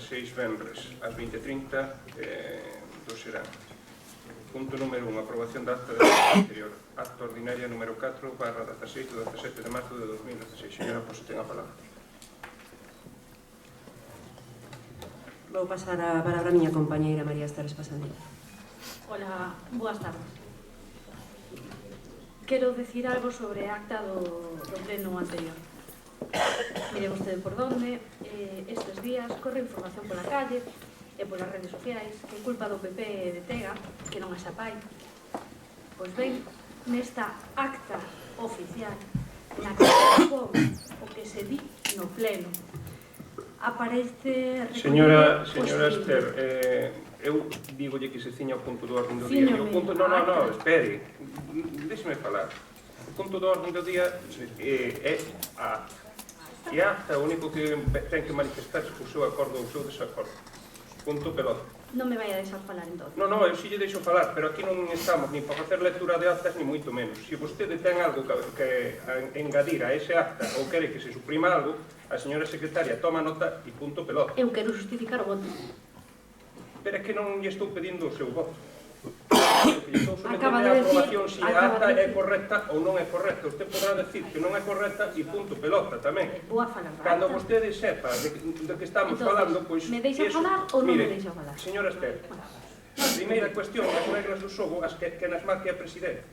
16 venres, ás 20:30 do serán. Punto número 1, aprobación da acta de anterior. Acta ordinaria número 4/16 do 17 de marzo de 2016. Señora, pois ten a palabra. Vou pasar a palabra a miña compañeira María Esther Espasandín. Hola, boas tardes. Quero decir algo sobre a acta do pleno anterior. Mire vostede por donde, estes días corre información pola calle e polas redes sociais que é culpa do PP de Tega, que non é Sapai. Pois ben, nesta acta oficial, na que expón o que se di no pleno, aparece... Señora Esther, eu digolle que se ciña o punto do orden do día. Non, espere, déxeme falar. O punto do orden do día é a acta. E a acta, o único que ten que manifestar é o seu acordo ou o seu desacordo. Punto pelota. Non me vai a deixar falar, entón. Non, eu si lle deixo falar, pero aquí non estamos ni para facer lectura de actas, ni moito menos. Se vostede ten algo que engadir a ese acta ou quere que se suprima algo, a señora secretaria toma nota e punto pelota. Eu quero justificar o voto. Pero é que non lle estou pedindo o seu voto. Estou Acaba sometendo a de decir- aprobación se a acta é correcta ou non é correcta. Usted podrá decir que non é correcta e punto pelota tamén. Vou a falar da Cando acta. vostede sepa de que estamos Entonces, falando, pois... me deixa falar ou non me deixa falar? Señora Esther, a primeira cuestión das reglas do xogo que nas marque a presidente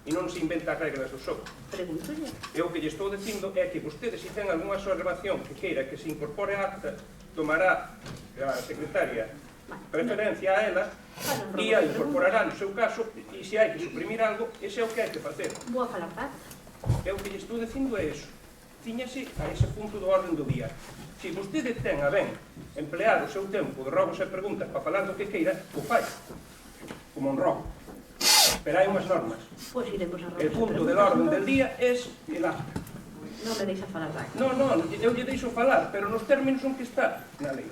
e non se inventa as reglas do xogo. Pregúntolle. E o que lle estou dicindo é que vostede, se ten algunha observación que queira que se incorpore a acta, tomará a secretaria preferencia a ela e a incorporará no seu caso, e se hai que suprimir algo, ese é o que hai que facer. Vou a falar da acta. E o que lle estou dicindo é iso. Tíñase a ese punto do orden do día. Se vostede ten a ben emplear o seu tempo de rogos e preguntas para falar do que queira, o fai. Como un rogo. Pero hai unhas normas. Pois iremos a El punto del orden del día es el acta. Non me deixa falar da acta. Non, eu lle deixo falar, pero nos términos en que está na lei.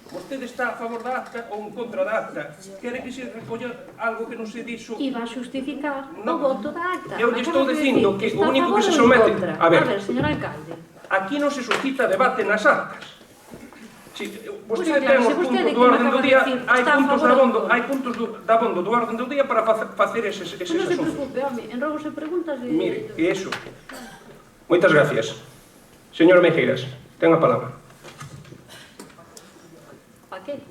Vostede está a favor da acta ou en contra da acta? Quere que se recolla algo que non se dixo? E va a justificar o Non. voto da acta. Eu lle estou Acaba de dicindo decir que o está único que se a favor ou en somete... contra. A ver, señor alcalde. aquí non se suscita debate nas actas. Si vostede Pois, ten se o punto vostede do que me orden do acaba de día, decir, hai está a puntos favor da ou bondo, en hai puntos da bondo do orden do día para facer eses Non se asuntos. preocupe, home, en rogos e preguntas... Mire, e iso. Moitas gracias. Señor Mejeiras, ten a palabra. Pa que?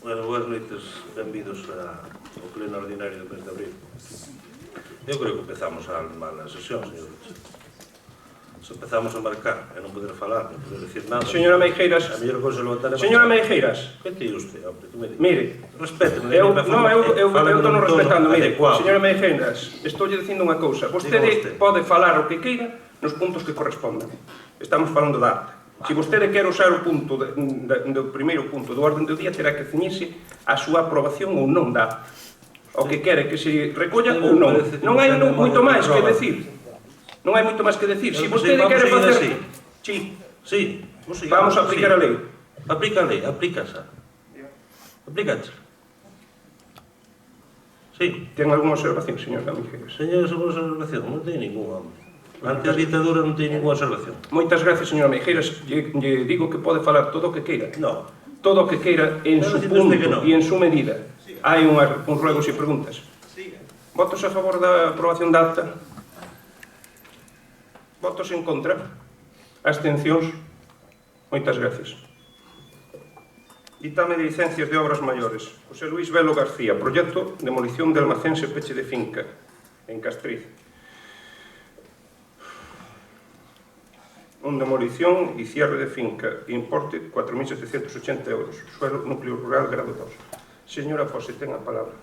Bueno, boas noites, benvidos ao pleno ordinario do mes de abril. Eu creo que empezamos mal a sesión, señor. Se empezamos a marcar e non poder falar, non poder decir nada... Señora Meijeiras, A mellor cousa levantar e señora Meijeiras, Que ti usted, hombre? Que me di? mire, Respéteme. eu estou non respetando, mire, adecuado. señora Meijeiras, estou lle dicindo unha cousa, Diga vostede usted. pode falar o que queira nos puntos que correspondan. Estamos falando da acta. Se vostede quer usar o punto do primeiro punto do orden do día, terá que ceñirse a súa aprobación ou non da acta. O que quere que se recolla ou non. Non hai moito máis que decir. Non hai moito máis que decir. Se vostede quere facer... Sí, Sí, vamos a aplicar a lei. Aplica a lei, aplícase. Aplícase. Sí. Ten algunha observación, señor Meijeiras? Señores, a vosa observación, non ten ningún, hombre. Ante a ditadura non ten ninguna observación. Moitas gracias, señora Meijeiras. Lle digo que pode falar todo o que queira. No. Todo o que queira en Pero su diciste punto que no. e en su medida. Hai uns ruegos e preguntas. Votos a favor da aprobación da acta? Votos en contra? Abstencións? Moitas gracias. Ditame de licencias de obras maiores. José Luis Velo García, proxecto demolición de almacense peche de finca en Castriz. Un demolición e cierre de finca, importe 4.780 euros, suelo núcleo rural grado 2. Señora Pose, ten a palabra.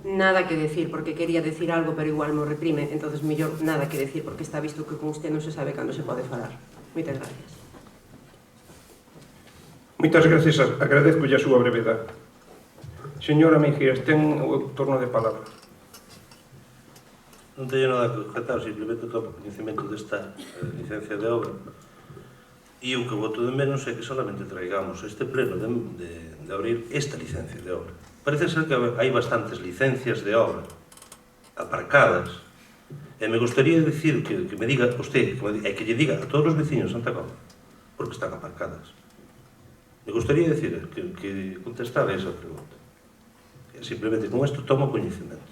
Nada que decir, porque quería decir algo, pero igual me reprime, entonces mellor nada que decir, porque está visto que con usted non se sabe cando se pode falar. Moitas gracias. Moitas gracias, agradezco a súa brevedade. Señora Meijeiras, ten o turno de palabra. Non teño nada que objetar, simplemente tomo coñecemento desta licencia de obra. E o que voto de menos é que solamente traigamos este pleno de abrir esta licencia de obra. Parece ser que hai bastantes licencias de obra aparcadas E me gustaría dicir que me diga usted, e que lle diga a todos os veciños de Santa Comba, porque están aparcadas. Me gustaría dicir que contestar a esa pregunta. Simplemente con isto tomo coñecemento.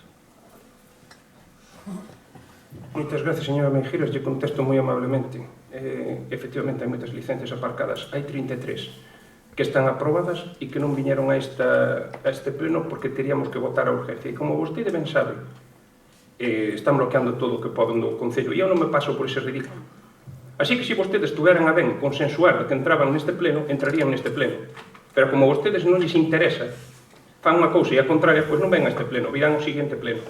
Moitas gracias, señora Meijeras, lle contesto moi amablemente. Efectivamente, hai moitas licencias aparcadas. Hai 33 que están aprobadas e que non viñeron a este pleno porque teríamos que votar a urgencia. E como vostede ben sabe, están bloqueando todo o que poden do Concello. E eu non me paso por ese ridículo. Así que se vostedes tuveran a ben consensuar que entraban neste pleno, entrarían neste pleno. Pero como vostedes non lles interesa, fan unha cousa e a contraria, pois non ven a este pleno, virán ao seguinte pleno.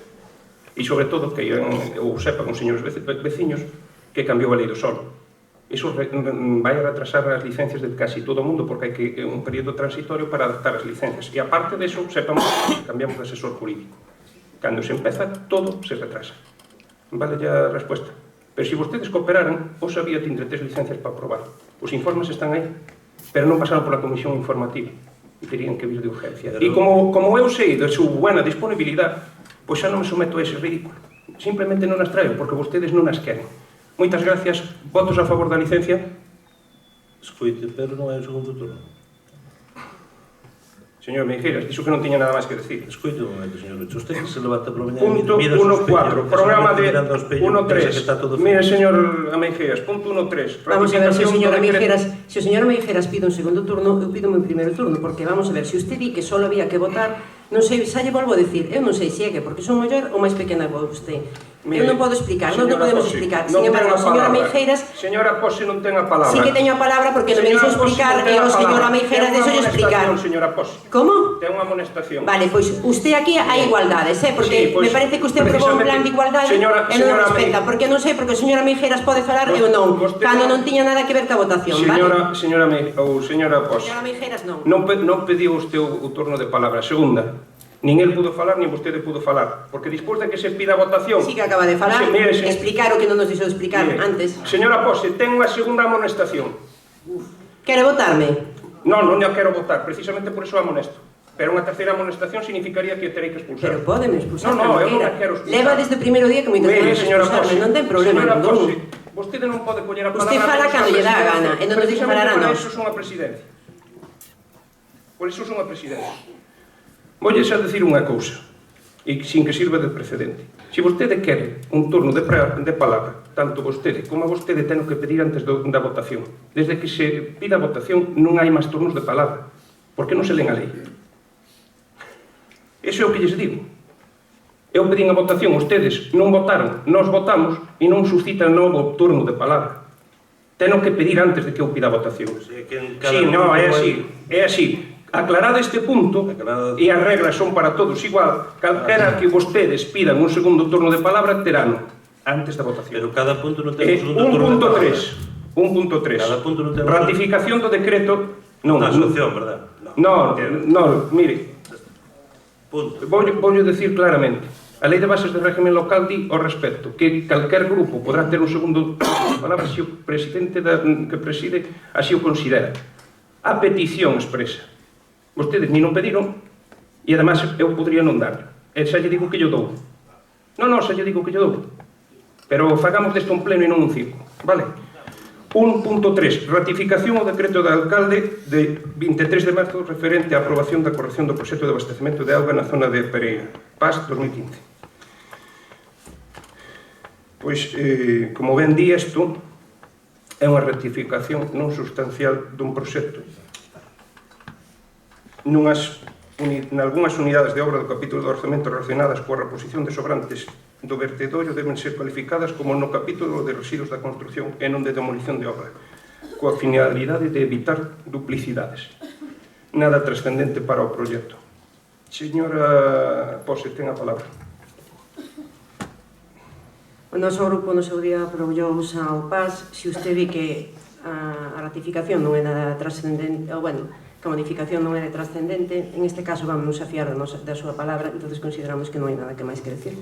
E sobre todo que ou sepan os señores veciños que cambiou a lei do solo. Iso vai a retrasar as licencias de casi todo o mundo porque hai que un período transitorio para adaptar as licencias. E aparte deso, sepamos que cambiamos de asesor jurídico. Cando se empeza, todo se retrasa. Vale ya a resposta. Pero se vostedes cooperaran, vos había 33 licencias para aprobar. Os informes están aí, pero non pasaron pola comisión informativa e terían que vir de urgencia. E como eu sei de súa buena disponibilidade, pois xa non me someto a ese ridículo. Simplemente non as traio, porque vostedes non as queren. Moitas gracias. Votos a favor da licencia? Escoite, pero non é o segundo turno. Señor Meijeras, dixo que non tiña nada máis que decir. Escoite un momento, señor Lucho. Usted que se levanta por mañana Punto 1.4, programa de 1.3. Mire, señor Meijeras, punto 1.3. Vamos a ver, se o señor Meijeras pide un segundo turno, eu pido un primeiro turno, porque vamos a ver, se usted di que só había que votar, non sei, xa lle volvo a decir, eu non sei se é que porque son maior ou máis pequena que vostede. Eu non podo explicar, non podemos explicar. Sin embargo, a señora Meijeras... Señora Pose non ten a palabra. Sí que teño a palabra porque non me deixo explicar e a señora Meijeras deixo explicar. Señora Pose. Como? Ten unha amonestación. Vale, pois usted aquí hai igualdades, porque me parece que usted aprobou un plan de igualdade e non respeta, porque non sei, porque a señora Meijeras pode falar e eu non, cando non tiña nada que ver ca votación, vale? Señora Pose. Señora Meijeras non. Non pediu usted o turno de palabra. Segunda, nin el pudo falar, nin vostede pudo falar, porque despois de que se pida a votación... Sí que acaba de falar, explicar o que non nos dixo explicar antes. Señora Pose, ten unha segunda amonestación. Quere votarme? Non a quero votar, precisamente por iso amonesto. Pero unha terceira amonestación significaría que terei que expulsar. Pero podeme expulsar non a quero expulsar. Leva desde o primeiro día que me intentaron expulsarme, non ten problema ningún. Vostede non pode coller a palabra... Usted fala cando lle dá a gana, e non nos deixa falar a nós. Por iso son a presidencia. Por iso son a presidencia. Voulles a decir unha cousa, e sin que sirva de precedente. Se vostede quere un turno de palabra, tanto vostede como a vostede ten que pedir antes da votación. Desde que se pida a votación non hai máis turnos de palabra, porque non se len a lei. Iso é o que lles digo. Eu pedín a votación, ustedes non votaron, nós votamos e non suscitan novo turno de palabra. Teno que pedir antes de que eu pida a votación. Sí, non, é así, é así. Aclarado este punto, e as regras son para todos igual, calquera que vostedes pidan un segundo turno de palabra, terano antes da votación. Pero cada punto non ten un segundo turno de palabra. 1.3. Cada punto non ten... Ratificación do decreto... Non, na asociación, verdad? Non, mire. Voulle decir claramente. A Lei de Bases de Régimen Local di ao respecto que calquer grupo podrá ter un segundo turno de palabra se o presidente que preside así o considera. A petición expresa. Vostedes ni non pediron e además eu podría non dar. E xa lle digo que lle dou. Non, xa lle digo que lle dou. Pero fagamos deste un pleno e non un circo, vale? 1.3. Ratificación ao decreto do alcalde de 23 de marzo referente á aprobación da corrección do proxecto de abastecemento de auga na zona de Pereira. PAS 2015. Pois, como ben di isto, é unha ratificación non sustancial dun proxecto. Nalgúnas unidades de obra do capítulo do orzamento relacionadas coa reposición de sobrantes do vertedoiro deben ser cualificadas como no capítulo de residuos da construción e non de demolición de obra, coa finalidade de evitar duplicidades. Nada trascendente para o proxecto. Señora Pose, ten a palabra. O noso grupo no seu día aprobou ao PAS, se usted di que a ratificación non é nada trascendente, ou bueno, que a modificación non é trascendente, en este caso vamos a fiar da súa palabra, entonces consideramos que non hai nada que máis que decir.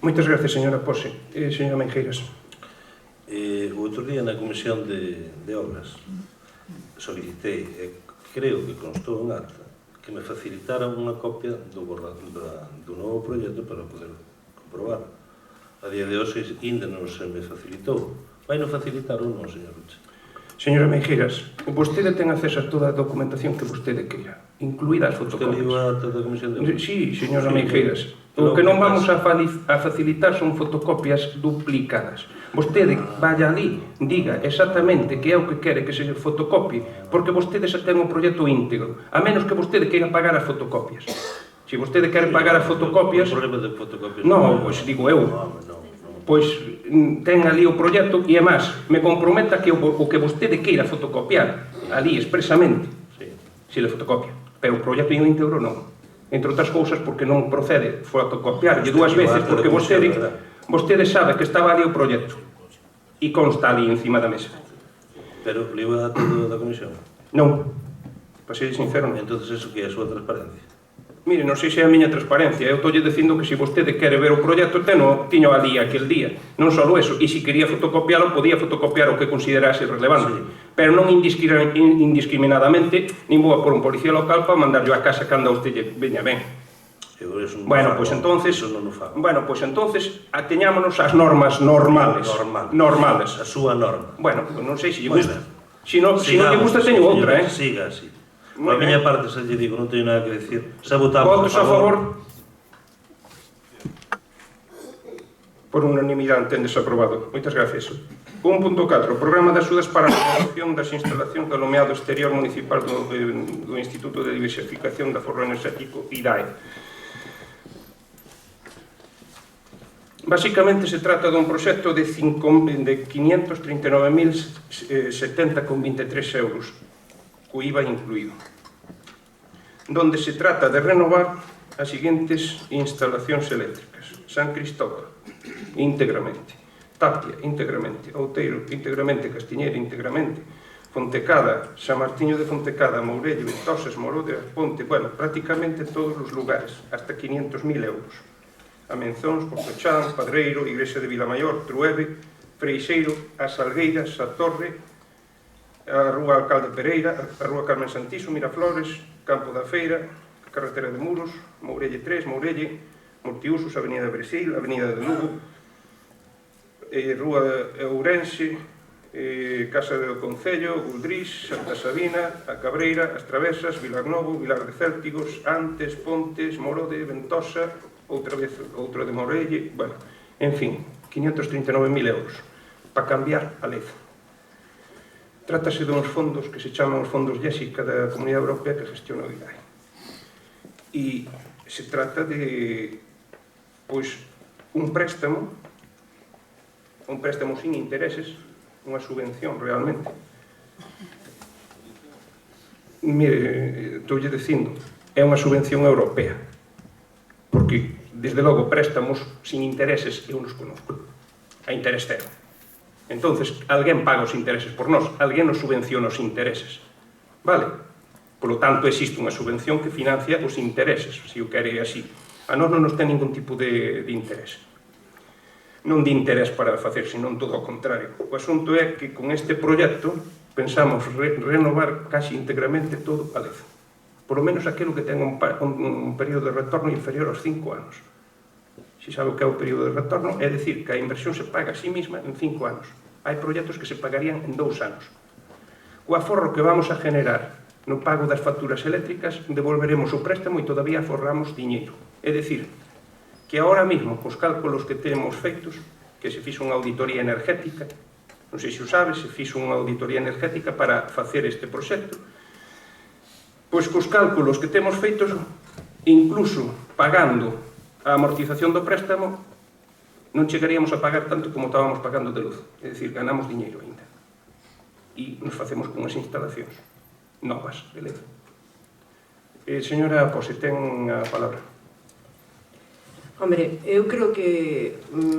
Moitas gracias, señora Pose. Señora Meijeras. O outro día na Comisión de Obras solicitei, creo que constou en acta, que me facilitaran unha copia do novo proxecto para poder comprobar. A día de hoxe ainda non se me facilitou. Vai non facilitar ou non, señor Rocha? Señora Meijeiras, vostede ten acceso a toda a documentación que vostede queira, incluída as Usted fotocopias. liu a ata da Comisión de Obras? Sí, señora Sí, Meijeiras. O que non vamos a facilitar son fotocopias duplicadas. Vostede vaya ali, diga exactamente que é o que quere que se fotocopie, porque vostede xa ten o proxecto íntegro, a menos que vostede queira pagar as fotocopias. Se vostede quere pagar as fotocopias... O problema de fotocopias... Non, pois digo eu. Pois ten ali o proxecto e, además, me comprometa que o que vostede queira fotocopiar ali expresamente, se le fotocopia, pero o proxecto íntegro non. Entre outras cousas, porque non procede fotocopiarlle dúas veces, porque vostede sabe que estaba ali o proxecto e consta ali encima da mesa. Pero liu a todo da Comisión? Non, para ser sincero, non. Entón, eso que é a súa transparencia? Mire, non sei se é a miña transparencia, eu estou dicindo que se vostede quere ver o proxecto, tiño ali aquel día. Non só eso, e se quería fotocopiarlo, podía fotocopiar o que considerase relevante. Sí. Pero non indiscriminadamente, nin vou a por un policía local para mandarlo a casa cando a usted veña ben. Bueno, pois entonces, ateñámonos ás normas normales. Normales. A súa norma. Bueno, non sei se lle gusta. Se non lle gusta, teño outra, Siga así. Por a miña parte, xa lle digo, non teño nada que decir. Xa votamos votos a favor. Por unanimidade entendes aprobado. Moitas gracias. 1.4. Programa de axudas para a renovación das instalacións do alumeado exterior municipal do Instituto de Diversificación de Aforro Enerxético IDAE. Básicamente se trata dun proxecto de 539.070,23 euros, co IVA incluído, donde se trata de renovar as seguintes instalacións eléctricas: San Cristóbal, íntegramente; Tapia, íntegramente; Outeiro, íntegramente; Castiñeira, íntegramente; Fontecada, San Martiño de Fontecada, Mourelle, Ventosas, Morode, Ponte, bueno, prácticamente todos os lugares, hasta 500.000 euros. Amenzóns, Portochán, Padreiro, Igrexa de Vilamayor, Truebe, Freixeiro, As Salgueiras, a Torre, a Rúa Alcalde Pereira, a Rúa Carmen Santiso, Miraflores, Campo da Feira, Carretera de Muros, Mourelle 3, Mourelle, Mortiusos, Avenida de Bresil, Avenida de Lugo, Rúa Ourense, Casa do Concello, Guldrís, Santa Sabina, a Cabreira, As Travesas, Vilarnovo, Vilar de Céltigos, Antes, Pontes, Morode, Ventosa, outra vez outro de Mourelle, bueno, en fin, 539.000 euros para cambiar a lei. Trátase de uns fondos que se chaman os fondos Jéssica da Comunidade Europea que gestiona o IDAE. E se trata de, pois, un préstamo sin intereses, unha subvención realmente. Mire, estou lle dicindo, é unha subvención europea, porque, desde logo, préstamos sin intereses eu nos conozco, a interés cero. Entonces, alguén paga os intereses por nós, alguén nos subvenciona os intereses, vale? Polo tanto, existe unha subvención que financia os intereses, se o quere así. A nós non nos ten ningún tipo de interés. Non de interés para facer, senón todo ao contrario. O asunto é que con este proxecto pensamos renovar casi íntegramente todo a Lezo. Por lo menos aquilo que ten un período de retorno inferior aos 5 anos. Se sabe o que é o período de retorno, é dicir, que a inversión se paga a sí mesma en 5 anos. Hai proxectos que se pagarían en 2 anos. O aforro que vamos a generar no pago das facturas eléctricas, devolveremos o préstamo e todavía aforramos diñeiro. É dicir, que ahora mesmo, cos cálculos que temos feitos, que se fixo unha auditoría energética, non sei se o sabe, se fixo unha auditoría energética para facer este proxecto, pois cos cálculos que temos feitos, incluso pagando a amortización do préstamo, non chegaríamos a pagar tanto como estábamos pagando de luz. É dicir, ganamos diñeiro ainda. E nos facemos con as instalacións novas de LED. Señora Pose, ten a palabra. Hombre, eu creo que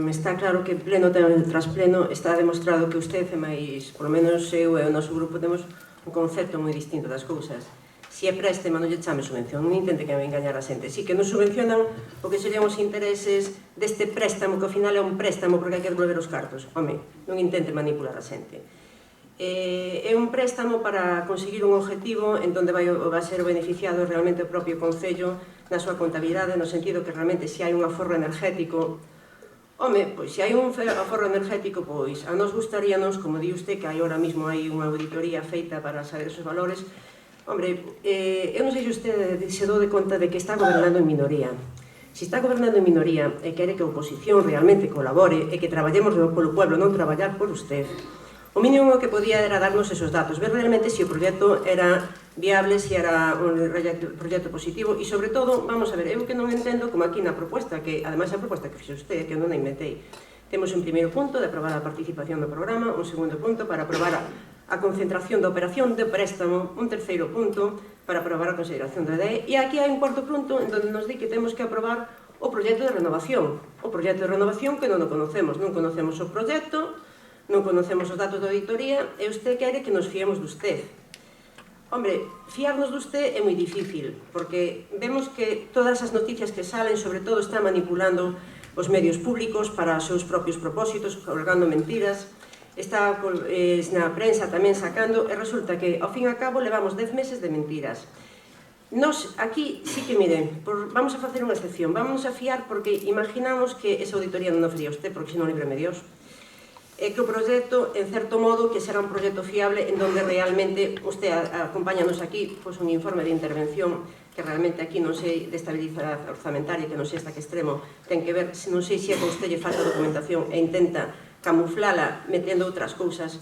está claro que pleno tras pleno está demostrado que usted e máis, por lo menos eu e o noso grupo temos un concepto moi distinto das cousas. Si é préstamo, non lle chame subvención, non intente que me engañar a xente. Si que nos subvencionan o que serían os intereses deste préstamo, que ao final é un préstamo porque hai que devolver os cartos. Home, non intente manipular a xente. É un préstamo para conseguir un objetivo en donde vai a ser beneficiado realmente o propio Concello na súa contabilidade, no sentido que realmente se hai un aforro energético, Home, pois se hai un aforro energético, pois a nos gustaríanos, como di usted, que hai ahora mismo hai unha auditoría feita para saber esos valores. Hombre, eu non sei se usted se dou de conta de que está gobernando en minoría. Se está gobernando en minoría e quere que a oposición realmente colabore e que traballemos polo pueblo, non traballar por usted, o mínimo que podía era darnos esos datos, ver realmente se o proxecto era viable, se era un proxecto positivo e, sobre todo, vamos a ver, eu que non entendo como aquí na proposta, que ademais a proposta que fixe usted, que eu non a inventei, temos un primeiro punto de aprobar a participación do programa, un segundo punto para aprobar a concentración da operación de préstamo, un terceiro punto para aprobar a consideración da DE, e aquí hai un cuarto punto en donde nos di que temos que aprobar o proxecto de renovación, que non o conocemos, non conocemos o proxecto, non conocemos os datos da auditoría e usted quere que nos fiemos de usted. Hombre, fiarnos de usted é moi difícil, porque vemos que todas as noticias que salen, sobre todo, está manipulando os medios públicos para os seus propios propósitos, colgando mentiras, está na prensa tamén sacando, e resulta que, ao fin e ao cabo, levamos 10 meses de mentiras. Nos, aquí, sí que, miren, vamos a facer unha excepción, vamos a fiar porque imaginamos que esa auditoría non o faría usted, porque senón libreme Dios, que o proxecto, en certo modo, que será un proxecto fiable en donde realmente usted acompáñanos aquí, pois un informe de intervención que realmente aquí non sei de estabilidade orzamentaria, que non sei hasta que extremo ten que ver, non sei se a usted lle falta documentación e intenta camuflala metendo outras cousas.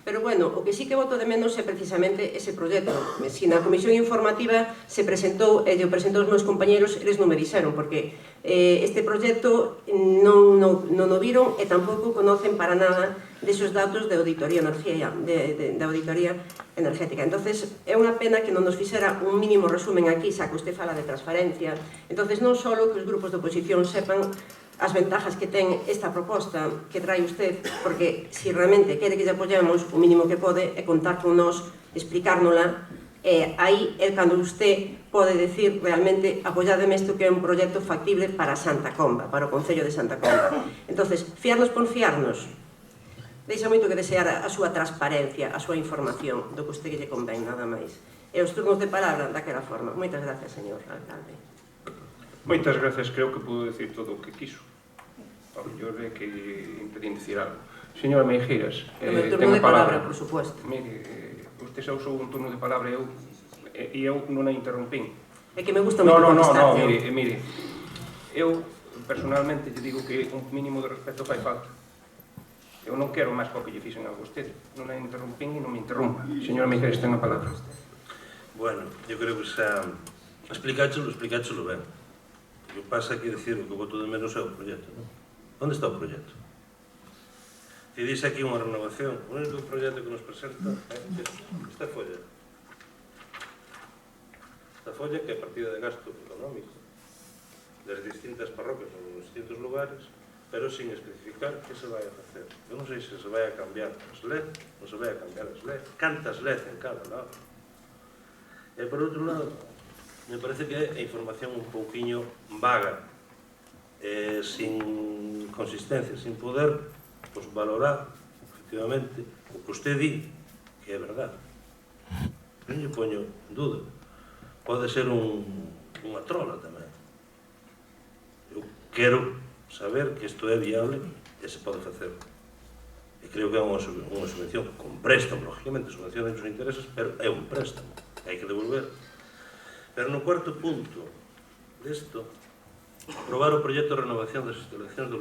Pero, bueno, o que sí que voto de menos é precisamente ese proxecto. Si na comisión informativa se presentou, e o presentou os meus compañeros, eles non me dixeron, porque este proxecto non o viron e tampouco conocen para nada desos datos de auditoría energética. Entonces, é unha pena que non nos fixera un mínimo resumen aquí, xa que usted fala de transparencia. Entonces, non só que os grupos de oposición sepan as ventajas que ten esta proposta que trae usted, porque se realmente quere que lle apoyemos, o mínimo que pode é contar con nós, explicárnola, e aí é cando usted pode decir realmente apoyademe isto que é un proxecto factible para Santa Comba, para o Concello de Santa Comba. Entonces, fiarnos por fiarnos, deixa moito que desear a súa transparencia, a súa información do que usted lle convén, nada máis. E os turnos de palabra daquela forma. Moitas gracias, señor alcalde. Moitas gracias, creo que pudo decir todo o que quiso. Ao mellor é que impedín dicir algo. Señora Meijeiras, No turno de palabra, por supuesto. Mire, usted xa usou un turno de palabra e eu non a interrompín. É que me gusta moito contestar. No, mire, eu personalmente lle digo que un mínimo de respeto fai falta. Eu non quero máis co que lle fixen a vostede. Non a interrompín e non me interrompa. Señora Meijeiras, ten a palabra. Bueno, eu creo que xa explicáchelo ben. O que pasa é que decir o que voto de menos é o proxecto, non? Onde está o proxecto? Se dice aquí unha renovación, o único proxecto que nos presenta é esta folla. Esta folla que é partida de gasto económico das distintas parroquias ou dos distintos lugares, pero sin especificar que se vai a facer. Eu non sei se se vai a cambiar as LED, non se vai a cambiar as LED, cantas LED en cada lado. E por outro lado, me parece que é información un pouquiño vaga, sin consistencia, sin poder valorar, efectivamente, o que usted di, que é verdade. Non lle poño en dúda. Pode ser unha trola tamén. Eu quero saber que isto é viable e se pode facer. E creo que é unha subvención con préstamo, lógicamente, subvención de os intereses, pero é un préstamo, hai que devolver. Pero no cuarto punto desto, aprobar o proxecto de renovación das instalacións do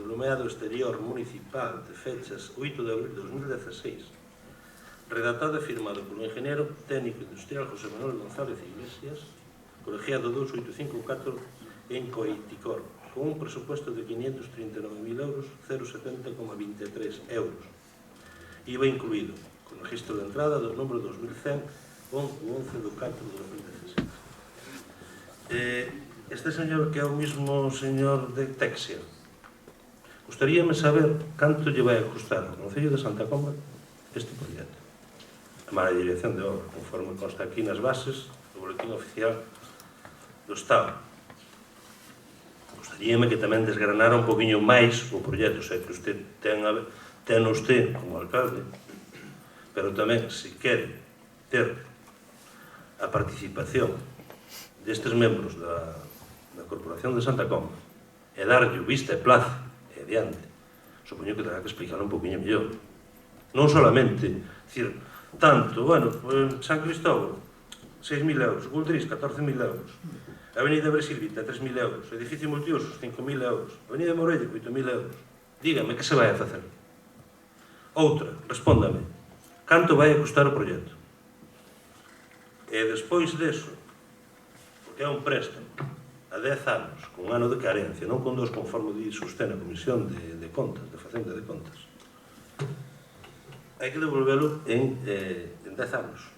iluminado exterior municipal de fechas 8 de abril de 2016, redactado e firmado polo ingeniero técnico industrial José Manuel González Iglesias, colegiado 2854 en Coiticor, con un presupuesto de 539.000 euros, 0,70,23 euros. IVA incluído, con registro de entrada do número 2100 con 11 de 4 de 2016. Este señor, que é o mismo señor de Texia, gustaríame saber canto lle vai a costar ao Concello de Santa Comba este proxecto. A mala dirección de obra, conforme consta aquí nas bases do boletín oficial do Estado. Gustaríame que tamén desgranara un poquinho máis o proxecto, sei que usted ten usted como alcalde, pero tamén, se quere ter a participación destes membros da Corporación de Santa Comba e darlle vista e plaza e adiante. Supoño que terá que explicarlo un poquinho mellor. Non solamente, dicir, tanto, bueno, San Cristóbal, 6.000 euros, Guldrís, 14.000 euros, Avenida Brasilvita, 3.000 euros, Edificio Multiusos, 5.000 euros, Avenida Morella, 8.000 euros. Dígame, que se vai a facer? Outra, respóndame, canto vai a custar o proxecto? E despois deso, porque é un préstamo a 10 anos, con un ano de carencia, non con 2 conforme sostén a Comisión de Contas, de Facenda de Contas, hai que devolvelo en 10 anos.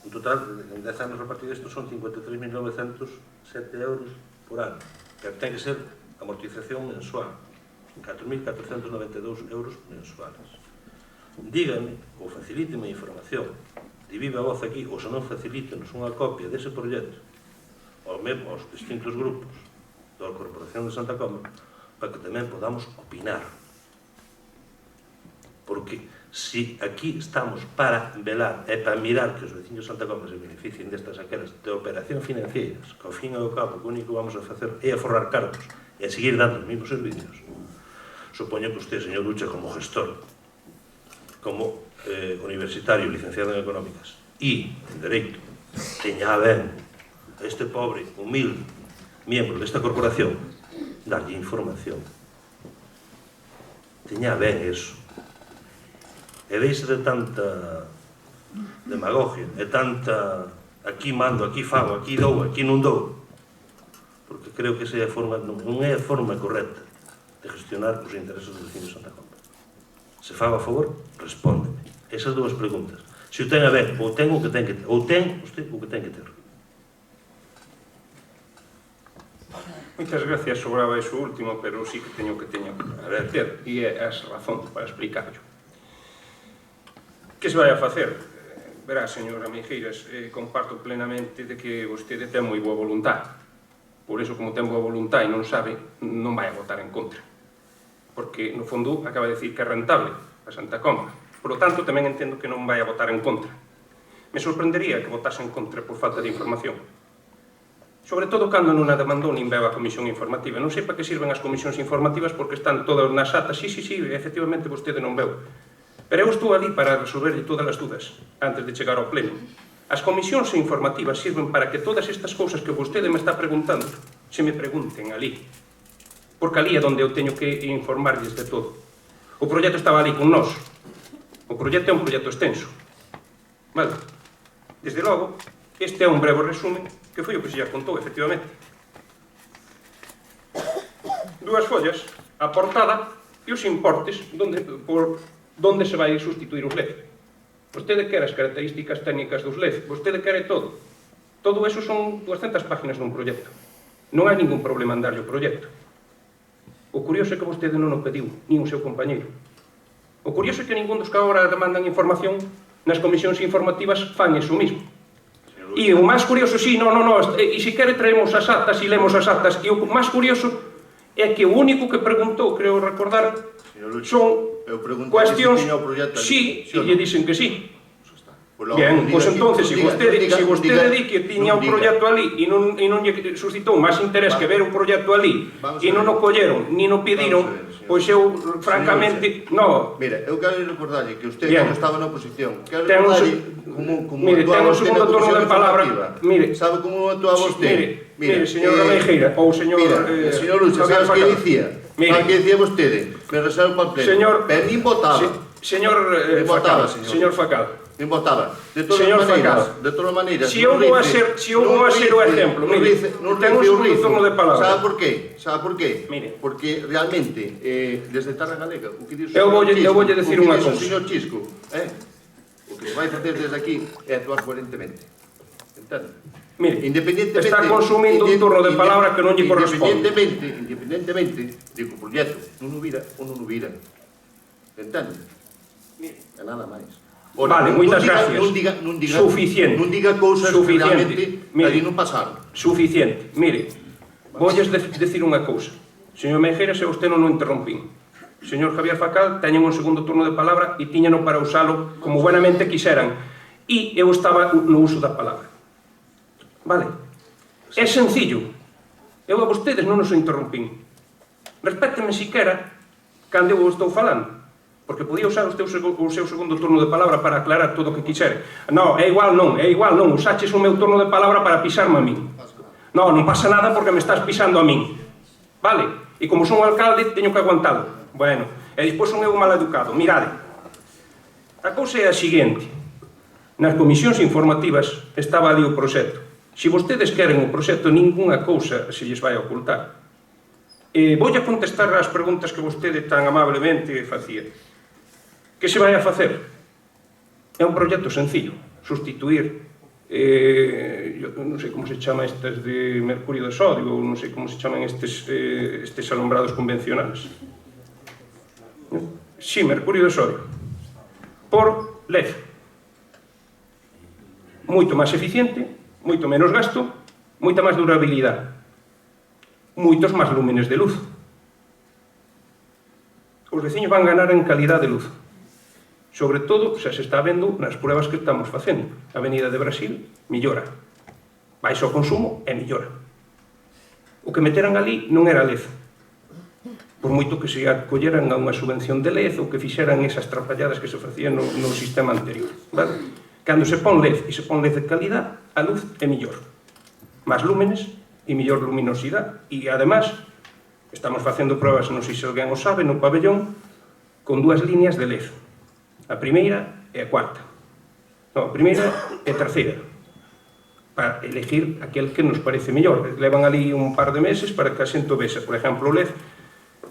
En total, en 10 anos repartido isto son 53.907 euros por ano, que ten que ser amortización mensual, 4.492 euros mensuales. Dígame, ou facilíteme a información, de viva voz aquí, ou se non facilítenos unha copia dese proxecto, ou mesmo aos distintos grupos da Corporación de Santa Comba, para que tamén podamos opinar. Porque se aquí estamos para velar e para mirar que os veciños de Santa Comba se beneficien destas aquelas de operación financeiras, que ao fin e ao cabo o único que vamos a facer é aforrar cargos e a seguir dando os mesmos servicios, supoño que usted, señor Lucha, como gestor, como universitario licenciado en Económicas e en Dereito, teña ben a este pobre, humilde miembro desta corporación darlle información. Teña ben eso. E deixe de tanta demagogia, e tanta aquí mando, aquí fago, aquí dou, aquí non dou, porque creo que esa é a forma, non é a forma correcta de gestionar os intereses dos vecinos de Santa Comba. Se fago a favor, respóndeme esas dúas preguntas. Se o ten a ver, ou ten o que ten que ter, ou ten usted o que ten que ter. Moitas gracias, sobraba eso último, pero sí que teño que ter, e é as razóns para explicarlo. Que se vai a facer? Verá, señora Meijeiras, comparto plenamente de que vostede ten moi boa voluntad. Por eso, como ten boa voluntad e non sabe, non vai a votar en contra. Porque, no fondo, acaba de dicir que é rentable a Santa Comba. Por lo tanto, tamén entendo que non vai a votar en contra. Me sorprendería que votase en contra por falta de información. Sobre todo cando non a demandou nin veu a comisión informativa. Non sei para que sirven as comisións informativas porque están todas nas atas. Sí, efectivamente, vostede non veu. Pero eu estou ali para resolverlle todas as dudas antes de chegar ao pleno. As comisións informativas sirven para que todas estas cousas que vostede me está preguntando se me pregunten ali. Porque ali é onde eu teño que informarlles de todo. O proxecto estaba ali con nós. O proxecto é un proxecto extenso. Vale? Desde logo, este é un breve resumen que foi o que se lle contou, efectivamente. 2 follas, a portada e os importes por onde se vai sustituir os LED. Vostede quere as características técnicas dos LED, vostede quere todo. Todo eso son 200 páginas dun proxecto. Non hai ningún problema en darlle o proxecto. O curioso é que vostede non o pediu, nin o seu compañeiro. O curioso é que ningún dos que agora demandan información nas comisións informativas fan eso mismo. E o máis curioso, e se quere traemos as actas e lemos as actas, e o máis curioso é que o único que preguntou, creo recordar, son cuestións, sí, e lle dicen que sí. Bien, pois entonces, se vostede di que tiña un proxecto ali e non lle suscitou máis interés que ver un proxecto ali e non o colleron, ni o pediron, pois eu, francamente, no. Mira, eu quero recordarlle que usted, cando estaba na oposición, quero recordarlle como actuaba vostede na comisión informativa. Sabe como actuaba vostede? Mire, señora Meijera, ou señor... Mira, señor Lucha, sabes que dicía? Sabes que dicía vostede? Me reservo para el pleno. Pero nin votaba. Señor Facado. Nin votaba. De todas maneiras, si eu vou a ser o exemplo, mire, ten un segundo turno de palabra. Sabe por qué? Mire. Porque realmente, desde Terra Galega, o que diz eu voulle decir unha cousa. O señor Chisco, o que vai facer desde aquí é actuar coherentemente. Entende? Mire, está consumindo un turno de palabra que non lle corresponde. Independentemente de que o proxecto non o vira ou non o vira. Entende? É nada máis. Vale, moitas gracias. Suficiente. Non diga cousas que realmente ali non pasaron. Suficiente. Mire, voulles decir unha cousa. Señor Meijera, se vostede non o interrompín. Señor Javier Facal, teñen un segundo turno de palabra e tiñano para usalo como buenamente quixeran. E eu estaba no uso da palabra. Vale? É sencillo. Eu a vostedes non os interrompín. Respétenme siquera cando eu estou falando, porque podía usar o seu segundo turno de palabra para aclarar todo o que quixere. Non, é igual non, usaches o meu turno de palabra para pisarme a min. Non pasa nada porque me estás pisando a min. Vale? E como son o alcalde, teño que aguantalo. Bueno, e despois son eu mal educado. Mirade, a cousa é a seguinte. Nas comisións informativas estaba ali o proxecto. Se vostedes queren o proxecto, ningunha cousa se lles vai a ocultar. Voulle contestar as preguntas que vostede tan amablemente facía. Que se vai a facer? É un proxecto sencillo. Sustituir, non sei como se chama estas de mercurio de sodio, ou non sei como se chaman estes alumbrados convencionales. Sí, mercurio de sodio. Por LED. Moito máis eficiente, moito menos gasto, moita máis durabilidade, moitos máis lúmenes de luz. Os veciños van ganar en calidad de luz. Sobre todo, xa se está vendo nas pruebas que estamos facendo. A Avenida de Brasil millora. Baixo o consumo e millora. O que meteran ali non era LED. Por moito que se acolleran a unha subvención de LED ou que fixeran esas trapalladas que se facían no sistema anterior. Vale? Cando se pon LED e se pon LED de calidad, a luz é millor. Más lúmenes e millor luminosidade. E, además, estamos facendo pruebas, non sei se alguén o sabe, no pabellón, con 2 líneas de LED. A primeira e a cuarta. Non, a primeira e a terceira. Para elegir aquel que nos parece mellor. Levan ali un par de meses para que a xente o vexa. Por exemplo, o LED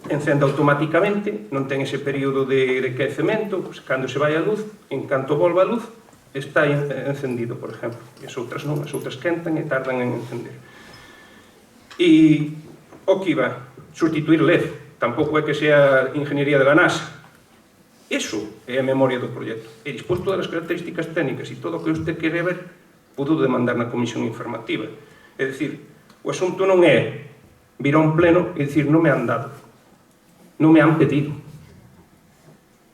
encende automáticamente, non ten ese período de quecemento, pues, cando se vai a luz, en canto volva a luz, está encendido, por exemplo. E as outras non, as outras quentan e tardan en encender. E o que iba, sustituir LED, tampouco é que sea ingeniería de la NASA. Eso é a memoria do proxecto. E despois todas as características técnicas e todo o que usted quere ver, pudo demandar na comisión informativa. É dicir, o asunto non é vir a un pleno e dicir non me han dado, non me han pedido.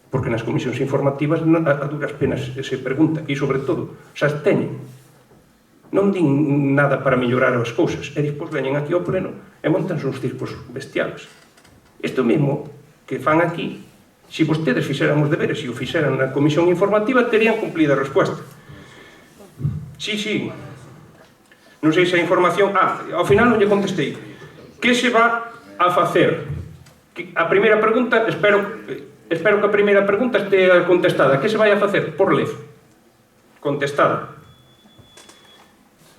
Porque nas comisións informativas a duras penas se pregunta e, sobre todo, se absteñen. Non din nada para mellorar as cousas e despois veñen aquí ao pleno e montanse uns circos bestiales. Isto mesmo que fan aquí, se vostedes fixeran os deberes e o fixeran na comisión informativa, terían cumplida a resposta. Sí. Non sei se a información... ao final non lle contestei. Que se va a facer? A primeira pregunta, espero que a primeira pregunta estea contestada. Que se vai a facer? Por LED. Contestada.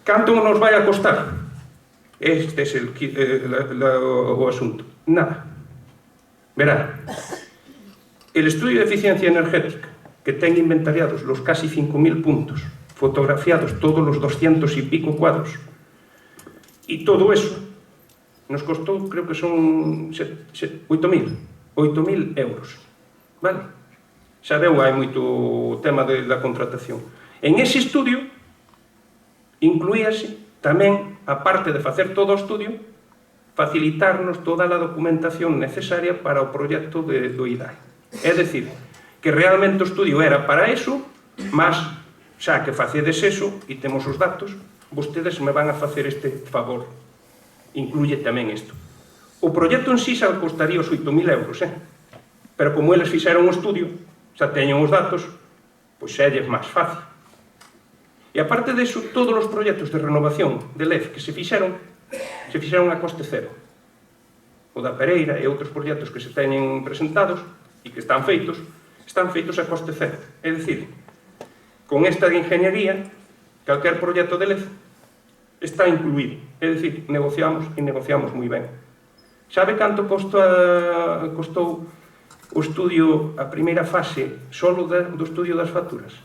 Canto nos vai a costar? Este é o asunto. Nada. Verá, el estudio de eficiencia energética, que ten inventariados los casi 5.000 puntos, fotografiados todos los 200 y pico cuadros, y todo eso nos costó, creo que son 8.000 euros. Vale? Xa veu, hai moito tema da contratación. En ese estudio incluíase tamén, a parte de facer todo o estudio, facilitarnos toda a documentación necesaria para o proxecto do IDAE. É dicir, que realmente o estudio era para eso, mas xa que facedes eso e temos os datos, vostedes me van a facer este favor. Incluye tamén isto. O proxecto en sí xa costaría os 8.000 euros, pero como eles fixeron o estudio, xa teñen os datos, pois xa é máis fácil. E aparte disso, todos os proxectos de renovación de LED que se fixeron a coste cero. O da Pereira e outros proxectos que se teñen presentados e que están feitos a coste cero. É dicir, con esta de ingeniería, calquer proxecto de LED está incluído. É dicir, negociamos e negociamos moi ben. Sabe canto costou o estudio, a primeira fase, solo do estudio das facturas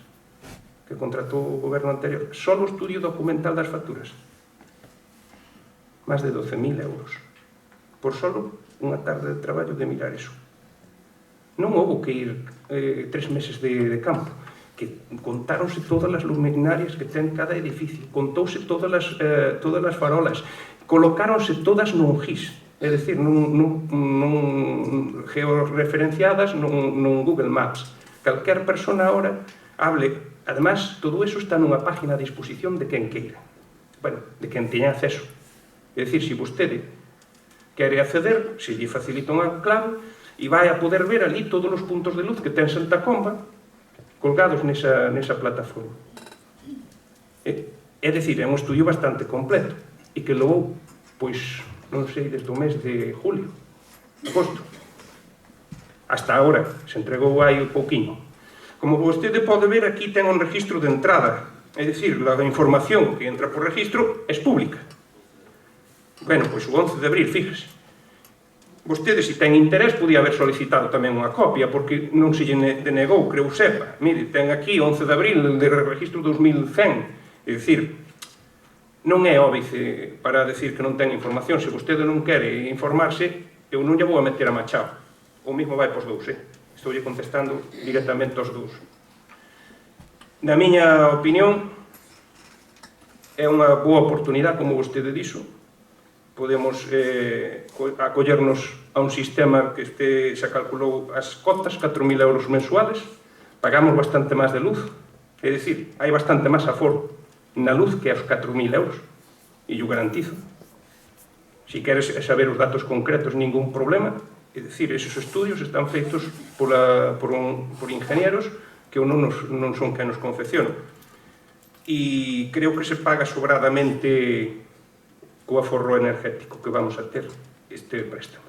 que contratou o goberno anterior? Solo o estudio documental das facturas. Más de 12.000 euros. Por solo unha tarde de traballo de mirar eso. Non houve que ir 3 meses de campo, que contáronse todas as luminarias que ten cada edificio, contouse todas as farolas, colocáronse todas nun GIS, é dicir, non georreferenciadas nun Google Maps. Calquer persona ahora hable. Además, todo eso está nunha página a disposición de quen queira. Bueno, de quen teña acceso. É dicir, se vostede quere acceder, se lle facilita unha clave, e vai a poder ver ali todos os puntos de luz que ten Santa Comba colgados nesa plataforma. É dicir, é un estudio bastante completo e que logo, pois, non sei, desde o mes de julio, agosto, hasta agora, se entregou hai un pouquinho. Como vostede pode ver, aquí ten un registro de entrada, é dicir, a información que entra por registro é pública. Bueno, pois o 11 de abril, fíjese. Vostede, se ten interés, podía haber solicitado tamén unha copia, porque non se lle denegou, creo sepa. Mire, ten aquí 11 de abril de registro 2100, é dicir, non é óbice para decir que non ten información. Se vostede non quere informarse, eu non lle vou a meter a machado. O mismo vai pos dous, Estou lle contestando directamente aos dous. Na miña opinión, é unha boa oportunidade, como vostede dixo. Podemos acollernos a un sistema que se calculou as cotas, 4.000 euros mensuales, pagamos bastante máis de luz, é dicir, hai bastante máis aforo na luz que aos 4.000 euros, e yo garantizo. Se queres saber os datos concretos, ningún problema, é dicir, esos estudios están feitos por ingenieros que non son quen nos confeccionan. E creo que se paga sobradamente co aforro energético que vamos a ter este préstamo.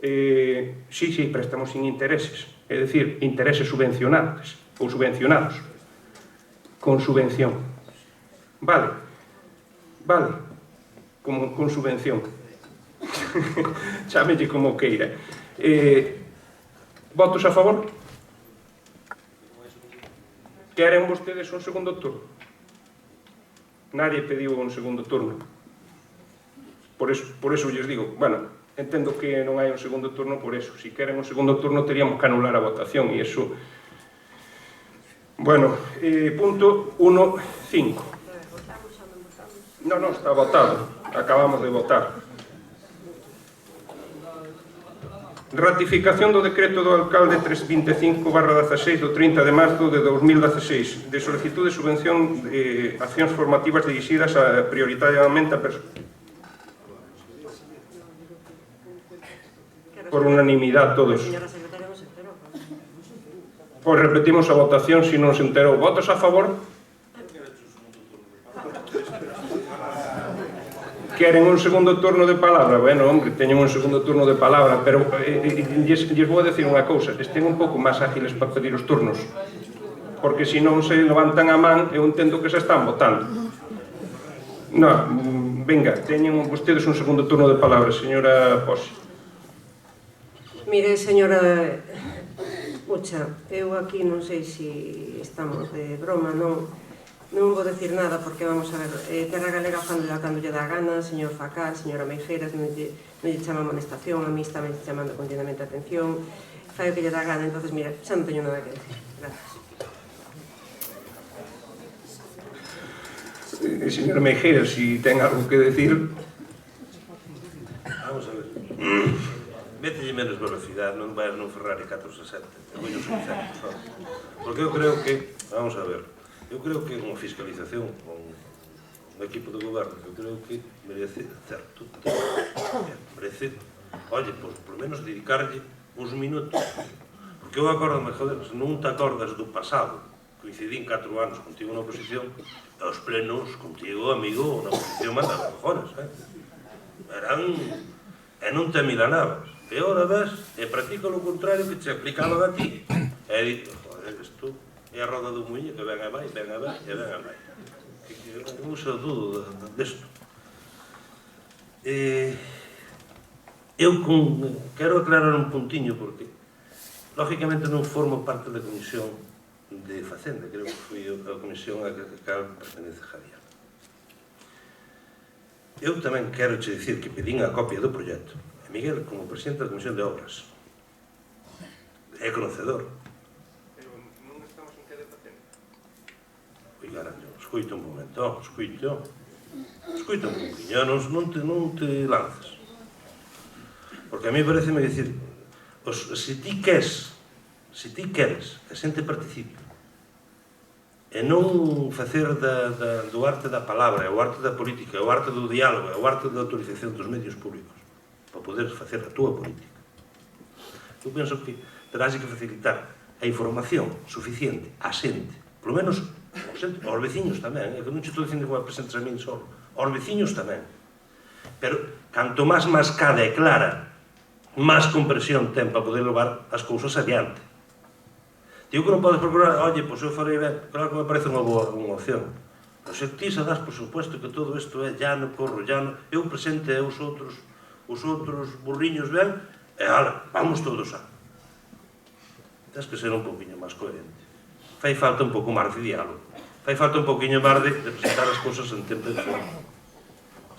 Sí, préstamos sin intereses, é dicir, intereses subvencionados ou subvencionados, con subvención. Vale, con subvención. Chámelle como queira. Votos a favor? Queren vostedes un segundo turno? Nadie pediu un segundo turno. Por eso lles digo, bueno, entendo que non hai un segundo turno por eso. Si queren un segundo turno teríamos que anular a votación e iso... Bueno, punto 1.5. Non, está votado. Acabamos de votar. Ratificación do decreto do alcalde 325/16 do 30 de marzo de 2016 de solicitud de subvención de accións formativas dirixidas prioritariamente a por unanimidade todos. Pois repetimos a votación se non se enterou. Votos a favor? Queren un segundo turno de palabra? Bueno, hombre, teñen un segundo turno de palabra, pero lles vou a decir unha cousa, estén un pouco máis ágiles para pedir os turnos, porque se non se levantan a man, eu entendo que se están votando. Non, venga, teñen vostedes un segundo turno de palabra, señora Posse. Mire, señora Ucha, eu aquí non sei se estamos de broma, non vou decir nada porque, vamos a ver, Terra Galega fándola cando lle dá gana, señor Facal, señora Meijeiras, non lle chama amonestación, a mí está chamando continuamente a atención, fai o que lle dá gana, entonces, mira, xa non teño nada que decir. Gracias. Señora Meijeiras, si ten algo que decir... Vamos a ver. Mételle menos velocidade, non vai nun Ferrari 460, te voy un 600, só. Porque eu creo que, vamos a ver, eu creo que unha fiscalización con un equipo de goberno, eu creo que merece certo tempo. Merece, oye, pois, por menos dedicarlle uns minutos. Porque eu acordome, joder, se non te acordas do pasado, coincidín 4 anos contigo na oposición, aos plenos contigo, amigo, na oposición mandaba cojones, eran... e non te milanabas. E ora ves, e practica lo contrario que te aplicaban a ti. E dito, joder, isto é a roda do muiño que ven a máis, ven a máis, e ven a máis. Non se dudo desto. Eu quero aclarar un puntiño, porque lógicamente non formo parte da Comisión de Facenda, creo que foi a comisión a que pertenece Javier. Eu tamén quero che dicir que pedín a copia do proxecto. Miguel, como presidente da Comisión de Obras, é conocedor. Pero non estamos en que de Facenda. Oi, carallo, escoita un momento, escoita un pouquinho, non te lances. Porque a mí pareceme dicir, se ti queres que a xente participe, e non facer do arte da palabra, o arte da política, o arte do diálogo, o arte da autorización dos medios públicos, para poder facer a túa política. Eu penso que terás que facilitar a información suficiente á xente, polo menos aos veciños tamén, que non che estou dicindo que me presentes a min só, aos veciños tamén. Pero canto máis mascada e clara, máis compresión ten para poder levar as cousas adiante. Digo que non podes procurar, oye, pois eu farei ben, claro que me parece unha boa opción. Pero se ti se das por suposto que todo isto é llano, corro llano, eu presente e os outros burriños ben, e ala, vamos todos a. Tens que ser un poquinho máis coherente. Fai falta un pouco máis de diálogo. Fai falta un poquinho máis de presentar as cousas en tempo de forma.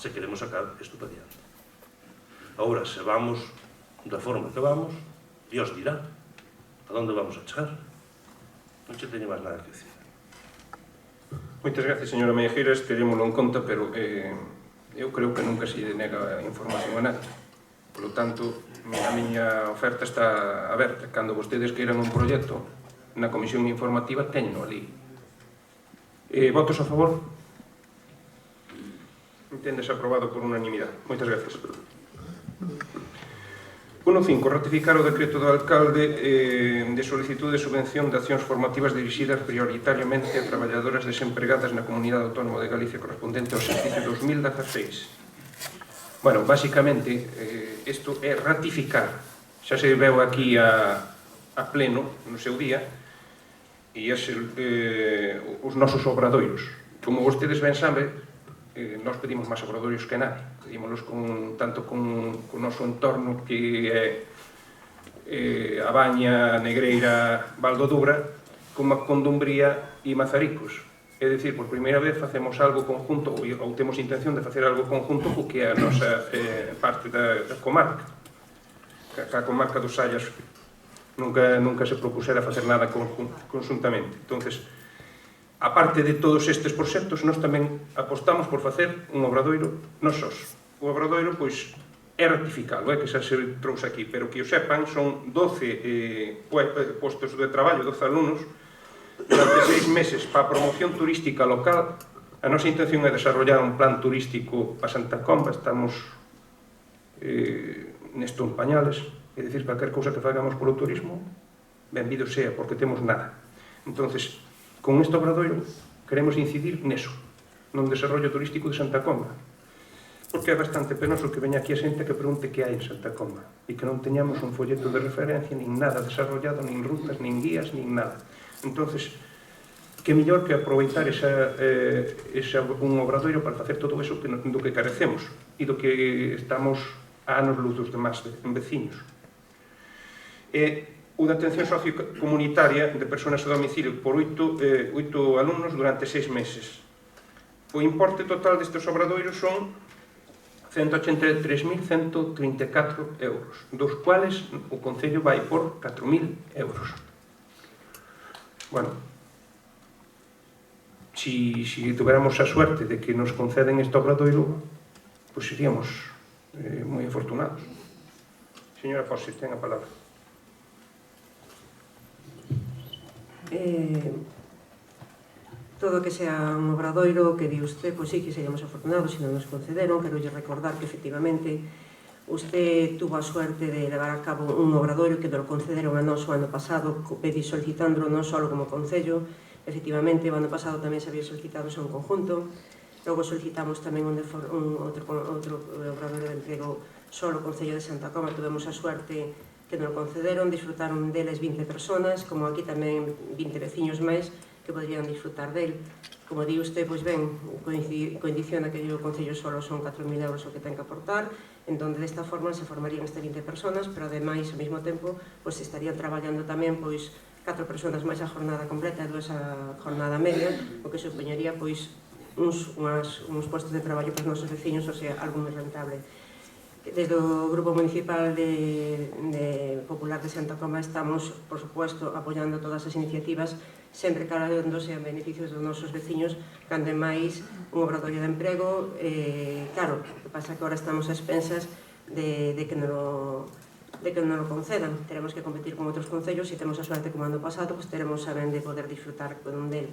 Se queremos sacar isto para diante. Agora, se vamos da forma que vamos, Dios dirá a onde vamos a chegar. Non che teño máis nada que decir. Moitas gracias, señora Meijeras, terémoslo en conta, pero eu creo que nunca se denega información a nadie. Por lo tanto, a miña oferta está aberta. Cando vostedes queiran un proxecto na comisión informativa, teño ali. Votos a favor? Enténdese aprobado por unanimidade. Moitas gracias. 1.5. Ratificar o decreto do alcalde de solicitud de subvención de accións formativas dirixidas prioritariamente a traballadoras desempregadas na Comunidade Autónoma de Galicia correspondente ao exercicio 2016. Bueno, basicamente, isto é ratificar. Xa se veu aquí a pleno no seu día e os nosos obradoiros. Como vostedes ben saben, nós pedimos máis obradoiros que nadie. Pedímonos tanto con o noso entorno que é a Baña, Negreira, Valdodubra, como a Condumbría e Mazaricos. É dicir, por primeira vez facemos algo conjunto, ou temos intención de facer algo conjunto co que é a nosa parte da comarca. A comarca dos Sallas nunca se propusera facer nada conjuntamente. Entonces, a parte de todos estes proxectos, nós tamén apostamos por facer un obradoiro nos sós. O obradoiro, pois, é ratificado, que xa se trouxe aquí, pero que o sepan, son 12 postos de traballo, 12 alumnos, durante 6 meses para a promoción turística local. A nosa intención é desarrollar un plan turístico para Santa Comba, estamos nesto en pañales, é dicir, calquer cousa que fagamos polo turismo, benvido sea, porque temos nada. Entonces, con este obradoiro queremos incidir neso, non desarrollo turístico de Santa Comba, porque é bastante penoso que veña aquí a xente que pregunte que hai en Santa Comba e que non teñamos un folleto de referencia, nin nada desarrollado, nin rutas, nin guías, nin nada. Entonces, que mellor que aproveitar un obradoiro para facer todo eso do que carecemos e do que estamos a anos luz dos demás veciños. O de atención sociocomunitaria de persoas a domicilio por 8 alumnos durante 6 meses. O importe total destes obradoiros son 183.134 euros, dos cuales o Concello vai por 4.000 euros. Bueno, si tuveramos a suerte de que nos conceden este obradoiro, pois seríamos moi afortunados. Señora Fossi, ten a palabra. Todo que sea un obradoiro que di usted, pois sí que seríamos afortunados se non nos concederon. Quero lle recordar que efectivamente usted tuvo a suerte de levar a cabo un obradoiro que nos concederon a nós o ano pasado, solicitándolo non só como Concello. Efectivamente, o ano pasado tamén se había solicitado en conjunto. Logo solicitamos tamén outro obradoiro de emprego solo o Concello de Santa Comba. Tuvemos a suerte que nos concederon, disfrutaron deles 20 personas, como aquí tamén 20 veciños máis que podrían disfrutar del. Como di usted, pois ben, condiciona que o Concello solo son 4.000 euros o que ten que aportar, entón desta forma se formarían estas 20 personas, pero ademais, ao mesmo tempo, pois estarían traballando tamén pois 4 personas máis a jornada completa e 2 a jornada media, o que supoñería pois uns postos de traballo para os nosos veciños, ou sea, algo moi rentable. Desde o Grupo Municipal Popular de Santa Comba estamos, por supuesto, apoiando todas as iniciativas, sempre calándose en beneficios dos nosos veciños, cando máis un obradoiro de emprego. Claro, o que pasa é que agora estamos a expensas de que non o concedan. Teremos que competir con outros concellos e temos a suerte como ano pasado, pois teremos a ben de poder disfrutar con del.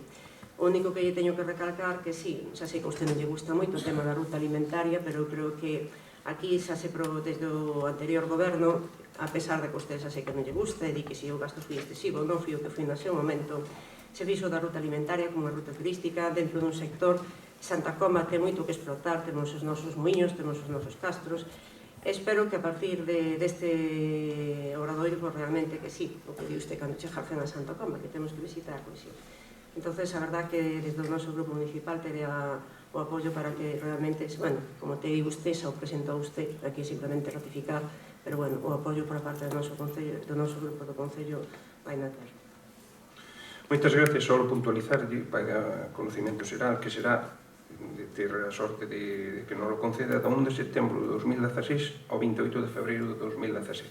O único que lle teño que recalcar que sí, xa sei que a usted non lle gusta moito o tema da ruta alimentaria, pero eu creo que aquí xa se probou desde o anterior goberno a pesar de que usted xa sei que non lle gusta e di que si o gasto foi excesivo, non foi o que foi no seu momento, se fixo da ruta alimentaria como a ruta turística dentro dun sector. Santa Comba ten moito que explotar, temos os nosos muiños, temos os nosos castros. Espero que a partir deste obradoiro, pues realmente que sí, o que di usted cando chega a cena a Santa Comba, que temos que visitar a cohesión. Entonces, a verdad que desde o noso grupo municipal tería o apoio para que realmente, bueno, como te digo usted, xa o presentou usted, aquí simplemente ratificar, pero bueno, o apoio por parte do noso concello, do noso grupo do concello vai na ter. Moitas gracias, só puntualizar para conocimiento xeral que será de ter a sorte de que non o conceda do 1 de setembro de 2016 ao 28 de febreiro de 2017.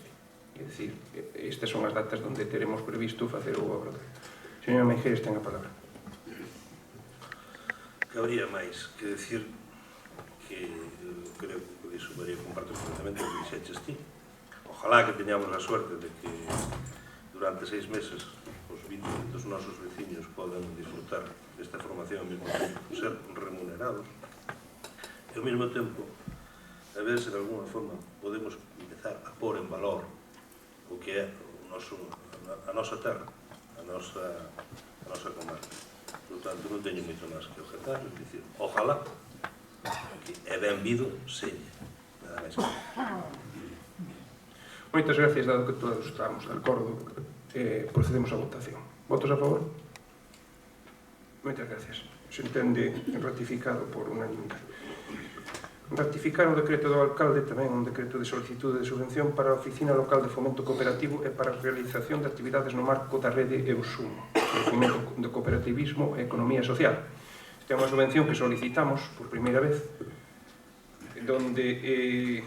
É dicir, estas son as datas onde teremos previsto facer o obradoiro. Señora Meijeres, ten a palabra. Cabría máis que decir que creo que iso María comparto completamente o que dixeches ti. Ojalá que teñamos a suerte de que durante 6 meses os 20 dos nosos veciños podan disfrutar desta formación ao mesmo tempo ser remunerados e ao mesmo tempo a ver se de alguna forma podemos empezar a pôr en valor o que é a nosa terra, a nosa comarca. Por tanto, non teño moito máis que objetar, é dicir, ojalá que é benvido seña, nada máis que. Moitas gracias, dado que todos estamos de acordo, procedemos á votación. Votos a favor? Moitas gracias. Se entende ratificado por unanimidade. Ratificar o decreto do alcalde tamén un decreto de solicitude de subvención para a Oficina Local de Fomento Cooperativo e para a realización de actividades no marco da rede EUSUMO, o Fomento de Cooperativismo e Economía Social. Esta é unha subvención que solicitamos por primeira vez, donde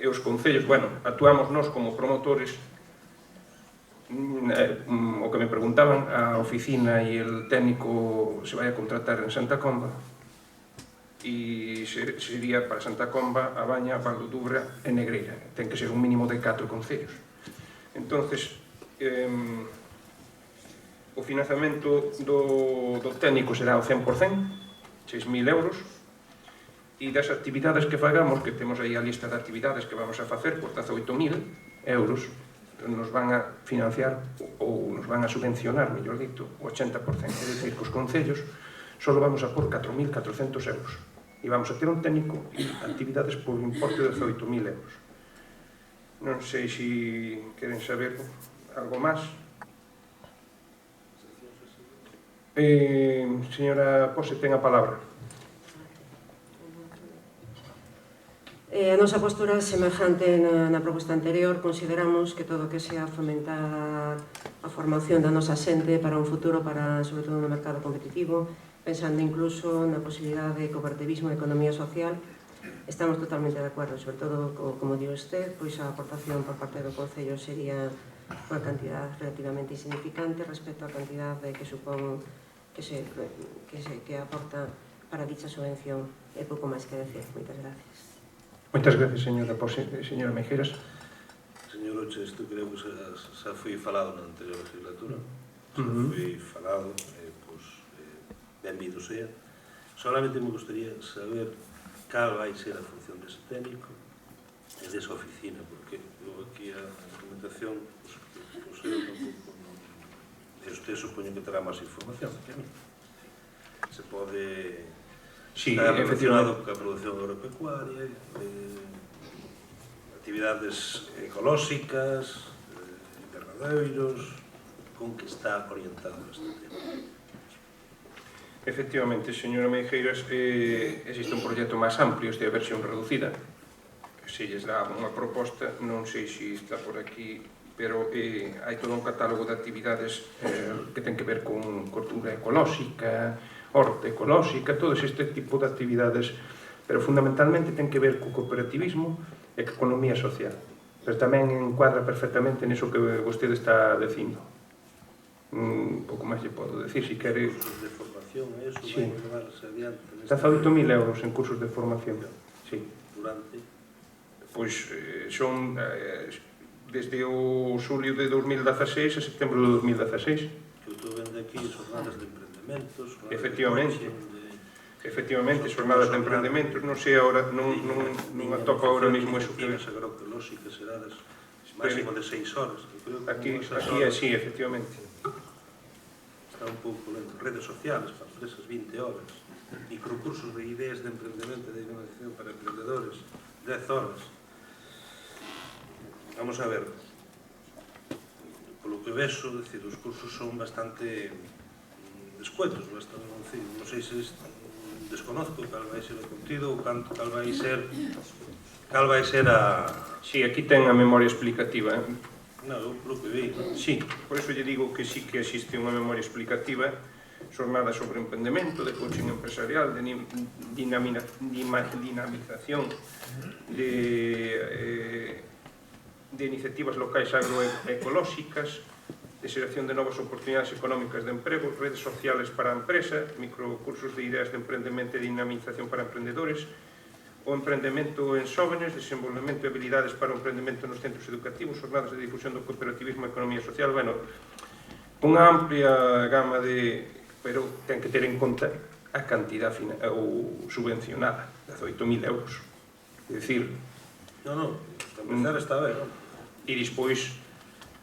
os concellos, actuamos nós como promotores. O que me preguntaban, a oficina e el técnico se vai a contratar en Santa Comba e sería para Santa Comba, A Baña, Val do Dubra e Negreira. Ten que ser un mínimo de 4 concellos. Entonces, o financiamento do técnico será o 100%, 6.000 euros, e das actividades que fagamos, que temos aí a lista de actividades que vamos a facer, por 18.000 euros, nos van a financiar ou nos van a subvencionar, mellor dito, o 80%. É dicir, que os concellos só vamos a por 4.400 euros. E vamos a ter un técnico e actividades por importe de 18.000 euros. Non sei se queren saber algo máis. Señora Pose, ten a palabra. A nosa postura é semejante na proposta anterior. Consideramos que todo o que sea fomentar a formación da nosa xente para un futuro, sobre todo no mercado competitivo, pensando incluso na posibilidade de cooperativismo e economía social, estamos totalmente de acordo. Sobre todo, como digo usted, pois a aportación por parte do Concello sería unha cantidad relativamente insignificante respecto á cantidad que supón que aporta para dicha subvención. É pouco máis que decir. Moitas gracias. Moitas gracias, señora Pose. Señora Meijeras. Señor Oche, isto creo que xa foi falado na anterior legislatura. Xa foi falado, benvido sea. Solamente me gustaría saber cal vai ser a función dese técnico e desa oficina, porque eu aquí a implementación, o sei tampouco, e usted supoño que terá máis información que a mí. Se pode... Sí, está relacionado coa produción agropecuaria, actividades ecolóxicas, invernadoiros, con que está orientado este tema. Efectivamente, señora Meijeiras, existe un proxecto máis amplio, este é a versión reducida. Se lles dá unha proposta, non sei se está por aquí, pero hai todo un catálogo de actividades que ten que ver con cultura ecolóxica, horta ecolóxica, todo este tipo de actividades, pero fundamentalmente ten que ver co cooperativismo e co economía social. Pero tamén encuadra perfectamente niso que vostede está dicindo. Un pouco máis lle podo decir, se quere... Cursos de formación, eso, sí. vai levarse adiante. 18.000 euros en cursos de formación. Sí. Durante? Pois son desde o xulio de 2016 a setembro de 2016. Que eu estou vendo aquí xornadas de emprendementos, efectivamente, xornadas de emprendementos, non sei agora, non atopo agora mesmo eso que... Agroecolóxicas, xeradas... máximo de 6 horas. Eu creo que Aquí con esas é horas así, efectivamente. está un pouco lento. Redes sociales para empresas, 20 horas. Microcursos de ideas de emprendemento e de innovación para emprendedores, 10 horas. Vamos a ver. Polo que vexo, decir, os cursos son bastante descuentos, bastante, non sei se desconozco cal vai ser o contido ou cal vai ser a... Sí, aquí ten a memoria explicativa. Non, eu polo que vi, non? Sí, por eso lle digo que sí que existe unha memoria explicativa, xornada sobre emprendemento, de coaching empresarial, de dinamización de iniciativas locais agroecolóxicas, de xeración de novas oportunidades económicas de emprego, redes sociales para a empresa, microcursos de ideas de emprendemento e dinamización para emprendedores, o emprendemento en xóvenes, desenvolvemento de habilidades para o emprendemento nos centros educativos, jornadas de difusión do cooperativismo e economía social, bueno, unha amplia gama de... pero ten que ter en conta a cantidad ou subvencionada, 18.000 euros. É dicir... Non, para empezar está ben, non? E despois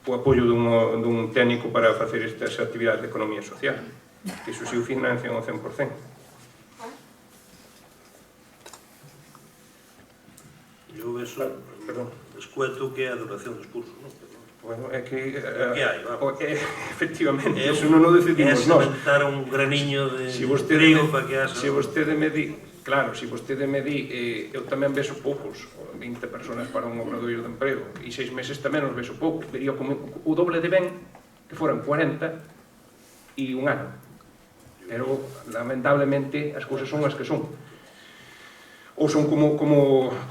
o apoio dun técnico para facer estas actividades de economía social, que iso si o financian ao 100%. Eu vexo descuento que é a duración dos cursos, non? Bueno, é que... que hai, vamos. Efectivamente, eso non o decidimos nós. É sementar un graniño de trigo para que haxa... Se vostede me di... Claro, se vostede me di, eu tamén vexo poucos, 20 personas para un obradoiro de emprego, e 6 meses tamén os vexo pouco, vería como o doble de ben que foran 40 e un ano. Pero, lamentablemente, as cousas son as que son. Ou son como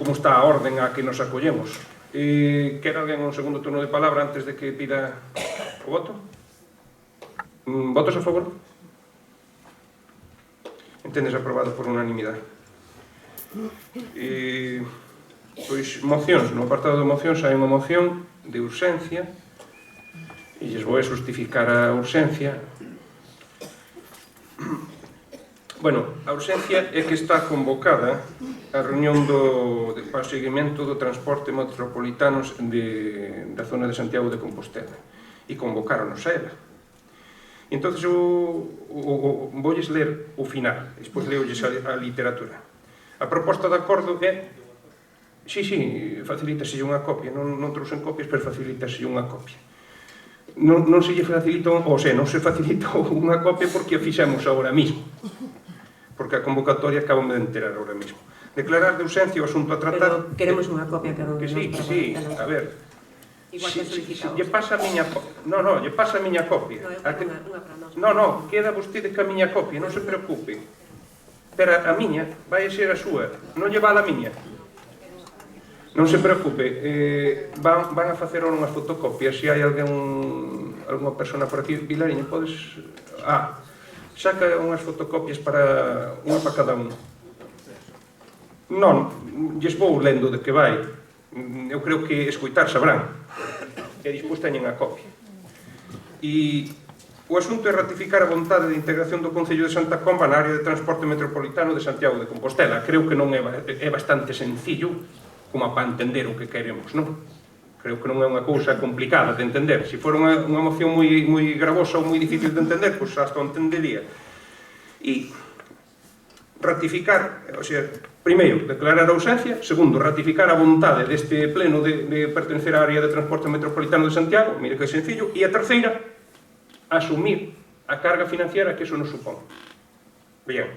está a orden a que nos acollemos. Quer alguén un segundo turno de palabra antes de que pida o voto? Votos a favor? Entendes aprobado por unanimidade. Pois, mocións. No apartado de mocións hai unha moción de urxencia e lles vou a justificar a urxencia. Bueno, a urxencia é que está convocada a reunión para o seguimento do transporte metropolitano da zona de Santiago de Compostela e convocaronos a ela. Entón, voulles ler o final, despois leolles a literatura. A proposta de acordo é... Sí, facilítase unha copia, non trouxen copias, pero facilítase unha copia. Non se lle facilita, ou sea, non se facilita unha copia porque a fixemos agora mismo, porque a convocatoria acabamos de enterar agora mismo. Declarar de urxencia o asunto a tratar... Pero queremos unha copia cada un de nós. Que sí, a ver... Igual que solicitamos. Lle pasa a miña copia. Non, lle pasa a miña copia. Non, eu quero unha para nós. Non, queda vostede ca miña copia, non se preocupe. Pero a miña vai ser a súa, non lle vale a miña. Non se preocupe, van a facer unhas fotocopias, se hai alguna persona por aquí. Vilariño, podes... saca unhas fotocopias para unha para cada un. Non, lles vou lendo de que vai. Eu creo que escoitar sabrán. E despois teñen a copia. E o asunto é ratificar a vontade de integración do Concello de Santa Comba na área de transporte metropolitano de Santiago de Compostela. Creo que non é bastante sencillo como para entender o que queremos, non? Creo que non é unha cousa complicada de entender. Se for unha moción moi gravosa ou moi difícil de entender, pois hasta o entendería. E ratificar, o sea, primeiro, declarar a ausencia, segundo, ratificar a vontade deste pleno de pertencer á área de transporte metropolitano de Santiago, mire que sencillo, e a terceira, asumir a carga financiera que eso nos supón. Bien,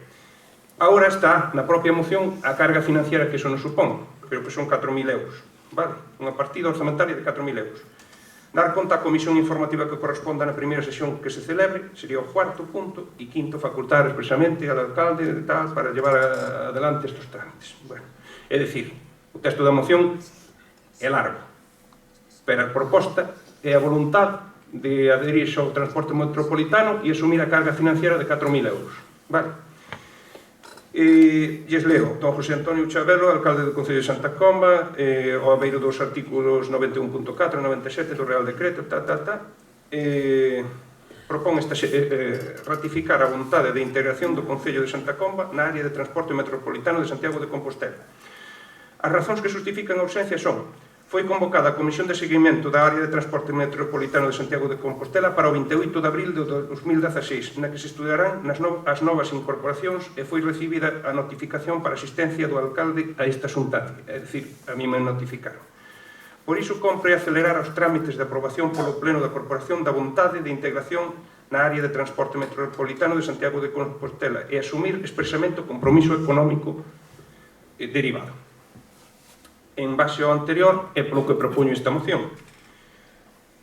agora está na propia moción a carga financiera que eso nos supón, pero que son 4.000 euros, vale? Unha partida orzamentaria de 4.000 euros. Dar conta a comisión informativa que corresponda na primeira sesión que se celebre, sería o cuarto punto, e quinto, facultar expresamente al alcalde de tal para llevar adelante estes trámites. Bueno, é dicir, o texto da moción é largo, pero a proposta é a voluntade de adherirse ao transporte metropolitano e asumir a carga financiera de 4.000 euros. Vale? Lles leo, don José Antonio Chavelo, alcalde do Concello de Santa Comba, ao abeiro dos artículos 91.4 e 97 do Real Decreto, propón ratificar a vontade de integración do Concello de Santa Comba na área de transporte metropolitano de Santiago de Compostela. As razóns que justifican a ausencia son foi convocada a Comisión de Seguimento da Área de Transporte Metropolitano de Santiago de Compostela para o 28 de abril de 2016, na que se estudarán as novas incorporacións e foi recibida a notificación para asistencia do alcalde a esta xuntanza, é dicir, a mí me notificaron. Por iso, compre acelerar os trámites de aprobación polo Pleno da Corporación da vontade de integración na área de transporte metropolitano de Santiago de Compostela e asumir expresamente o compromiso económico derivado. En base ao anterior é polo que propoño esta moción.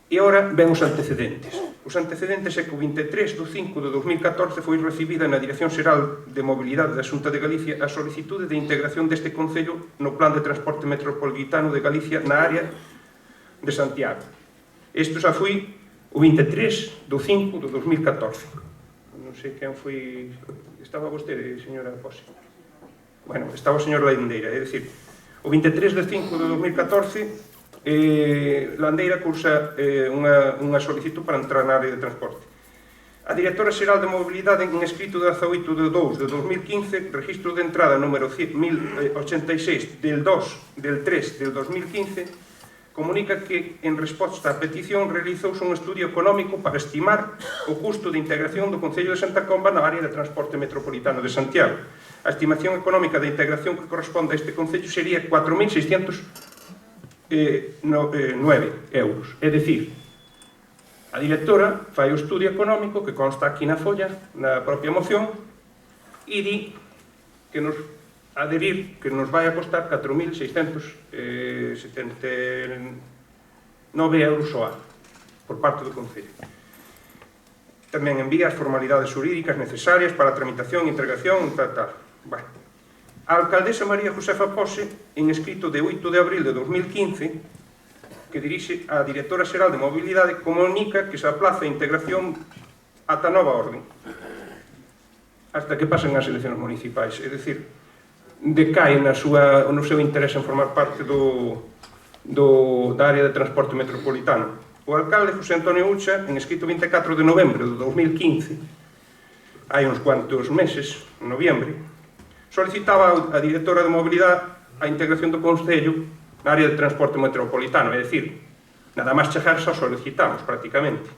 E ora ven os antecedentes. Os antecedentes é que o 23 de 5 de 2014 foi recibida na Dirección Xeral de Mobilidade da Xunta de Galicia a solicitude de integración deste concello no Plan de Transporte Metropolitano de Galicia na área de Santiago. Isto xa foi o 23 de 5 de 2014. Non sei quen foi... Estaba vostede, señora Pose? Bueno, estaba o señor Landeira, é dicir, o 23 de 5 de 2014 Landeira cursa unha solicitud para entrar na área de transporte. A Directora Xeral de Mobilidade, en escrito de 18 de 2 de 2015, registro de entrada número 1086 del 2 del 3 del 2015, comunica que, en resposta á petición, realizouse un estudio económico para estimar o custo de integración do Concello de Santa Comba na área de transporte metropolitano de Santiago. A estimación económica de integración que corresponde a este concello sería 4.609 euros. É dicir, a directora fai o estudio económico que consta aquí na folla, na propia moción, e di que nos adherir que nos vai a costar 4.679 euros ao ano por parte do Concello. Tamén envía as formalidades xurídicas necesarias para a tramitación, integración, tal. Bueno. A alcaldesa María Josefa Pose, en escrito de 8 de abril de 2015, que dirixe a Directora Xeral de Mobilidade, comunica que se aplaza a integración ata nova orden, hasta que pasen as eleccións municipais, é dicir, decae no seu interés en formar parte da área de transporte metropolitano. O alcalde José Antonio Ucha, en escrito 24 de novembro de 2015, hai uns cuantos meses, en noviembre, solicitaba a directora de mobilidade a integración do Concello na área de transporte metropolitano, é dicir, nada máis chegar xa solicitamos prácticamente.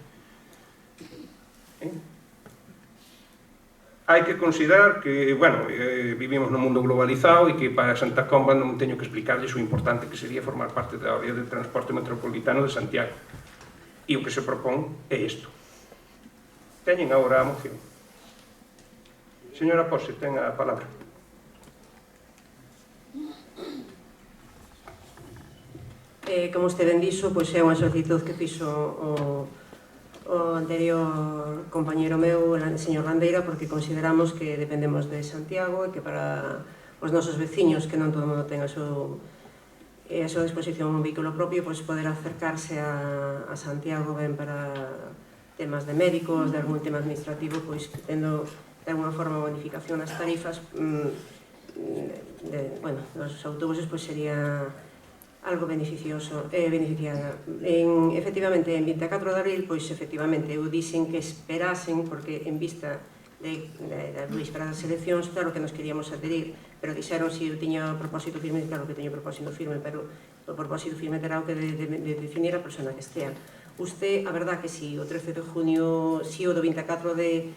Hai que considerar que, bueno, vivimos nun mundo globalizado e que para Santa Comba non teño que explicarlles o importante que sería formar parte da área de transporte metropolitano de Santiago. E o que se propón é isto. Teñen agora a moción. Señora Pose, ten a palabra. Como usted ben dixo, pois é unha solicitud que fixo o anterior compañeiro meu, o señor Landeira, porque consideramos que dependemos de Santiago e que para os nosos veciños, que non todo mundo ten a súa disposición un vehículo propio, pois poder acercarse a Santiago ben para temas de médicos, de algún tema administrativo, pois tendo de alguna forma bonificación nas tarifas, dos autobuses, pois sería algo beneficioso, beneficiada. Efectivamente, en 24 de abril, pois efectivamente, eu dixen que esperasen, porque en vista para as eleccións, claro que nos queríamos adherir, pero dixeron se eu tiña propósito firme, claro que teño propósito firme, pero o propósito firme terá o que de definir a persona que estea. Usted, a verdad que si o 13 de junio, si o do 24 de